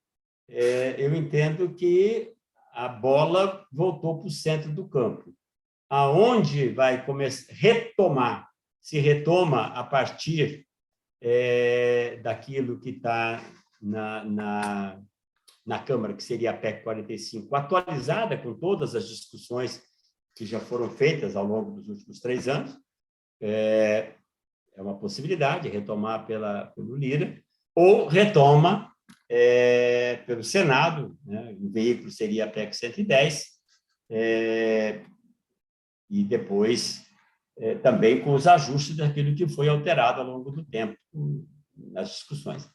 eu entendo que a bola voltou para o centro do campo, aonde vai retomar, se retoma a partir daquilo que está na Câmara, que seria a PEC 45, atualizada com todas as discussões que já foram feitas ao longo dos últimos 3 anos. É uma possibilidade retomar pelo Lira, ou retoma pelo Senado, né? O veículo seria a PEC 110, e depois também com os ajustes daquilo que foi alterado ao longo do tempo nas discussões.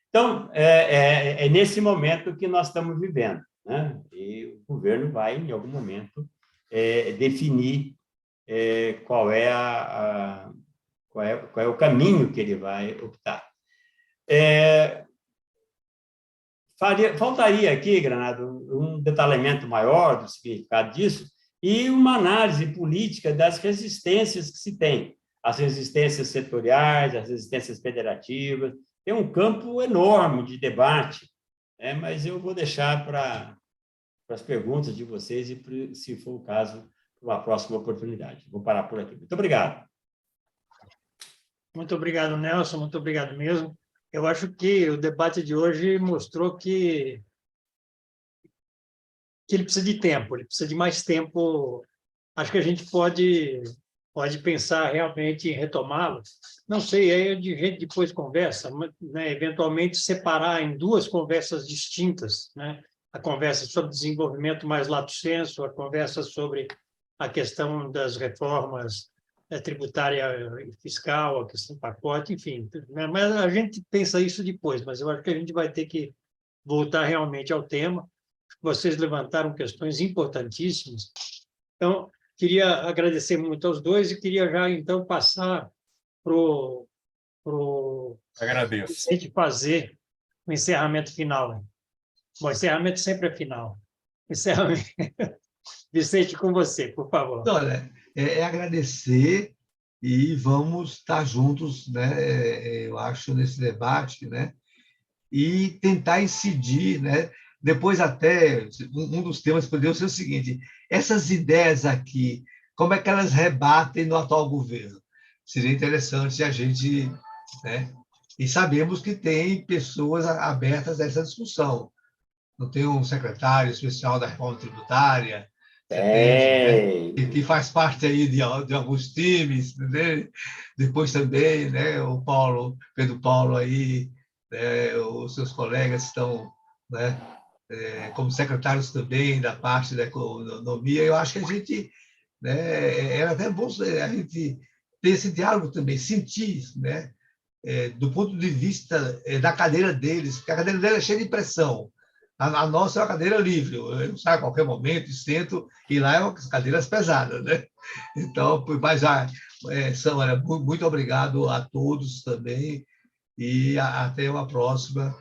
Então, é nesse momento que nós estamos vivendo, né? E o governo vai, em algum momento, definir qual é o caminho que ele vai optar. Faltaria aqui, Granado, um detalhamento maior do significado disso e uma análise política das resistências que se tem, as resistências setoriais, as resistências federativas. Tem um campo enorme de debate, mas eu vou deixar para as perguntas de vocês e, se for o caso, para uma próxima oportunidade. Vou parar por aqui. Muito obrigado. Muito obrigado, Nelson, muito obrigado mesmo. Eu acho que o debate de hoje mostrou que ele precisa de tempo, ele precisa de mais tempo. Acho que a gente pode pensar realmente em retomá-lo. Não sei, aí a gente depois conversa, né, eventualmente separar em 2 conversas distintas, né? A conversa sobre desenvolvimento mais lato sensu, a conversa sobre a questão das reformas tributária e fiscal, a questão do pacote, enfim. Mas a gente pensa isso depois, mas eu acho que a gente vai ter que voltar realmente ao tema. Vocês levantaram questões importantíssimas. Então, queria agradecer muito aos dois e queria já, então, passar para o Vicente fazer o encerramento final. Bom, encerramento sempre é final. Encerramento. Vicente, com você, por favor. Olha, agradecer e vamos estar juntos, né? Eu acho, nesse debate, né? E tentar incidir, né? Depois, até, um dos temas poderia ser o seguinte: essas ideias aqui, como é que elas rebatem no atual governo? Seria interessante a gente, né, E sabemos que tem pessoas abertas a essa discussão. Não tem um secretário especial da reforma tributária, você entende, né? Que faz parte aí de alguns times, entendeu? Depois também, né, o Paulo, Pedro Paulo aí, né, os seus colegas estão, né, como secretários também da parte da economia. Eu acho que a gente, né, era até bom a gente ter esse diálogo também, sentir isso, né, do ponto de vista da cadeira deles, porque a cadeira deles é cheia de pressão. A nossa é uma cadeira livre, eu saio a qualquer momento e sento, e lá é uma cadeiras pesadas, né? Então, mas, Samara, muito obrigado a todos também, e até uma próxima,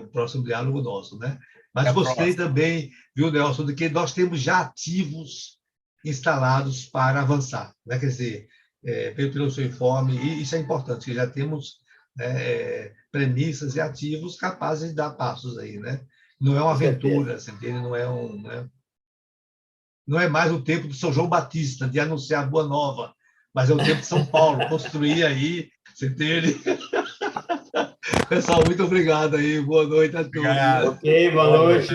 o próximo diálogo nosso, né? Mas Até a gostei próxima. também, viu, Nelson, de que nós temos já ativos instalados para avançar, né? Quer dizer, pelo seu informe, e isso é importante, que já temos, né, premissas e ativos capazes de dar passos aí, né? Não é uma Com certeza. aventura, você entende? Não é mais o tempo de São João Batista, de anunciar a Boa Nova, mas é o tempo de São Paulo, construir aí, você entende? Pessoal, muito obrigado aí, boa noite a todos. Obrigado. Né? Ok, boa noite.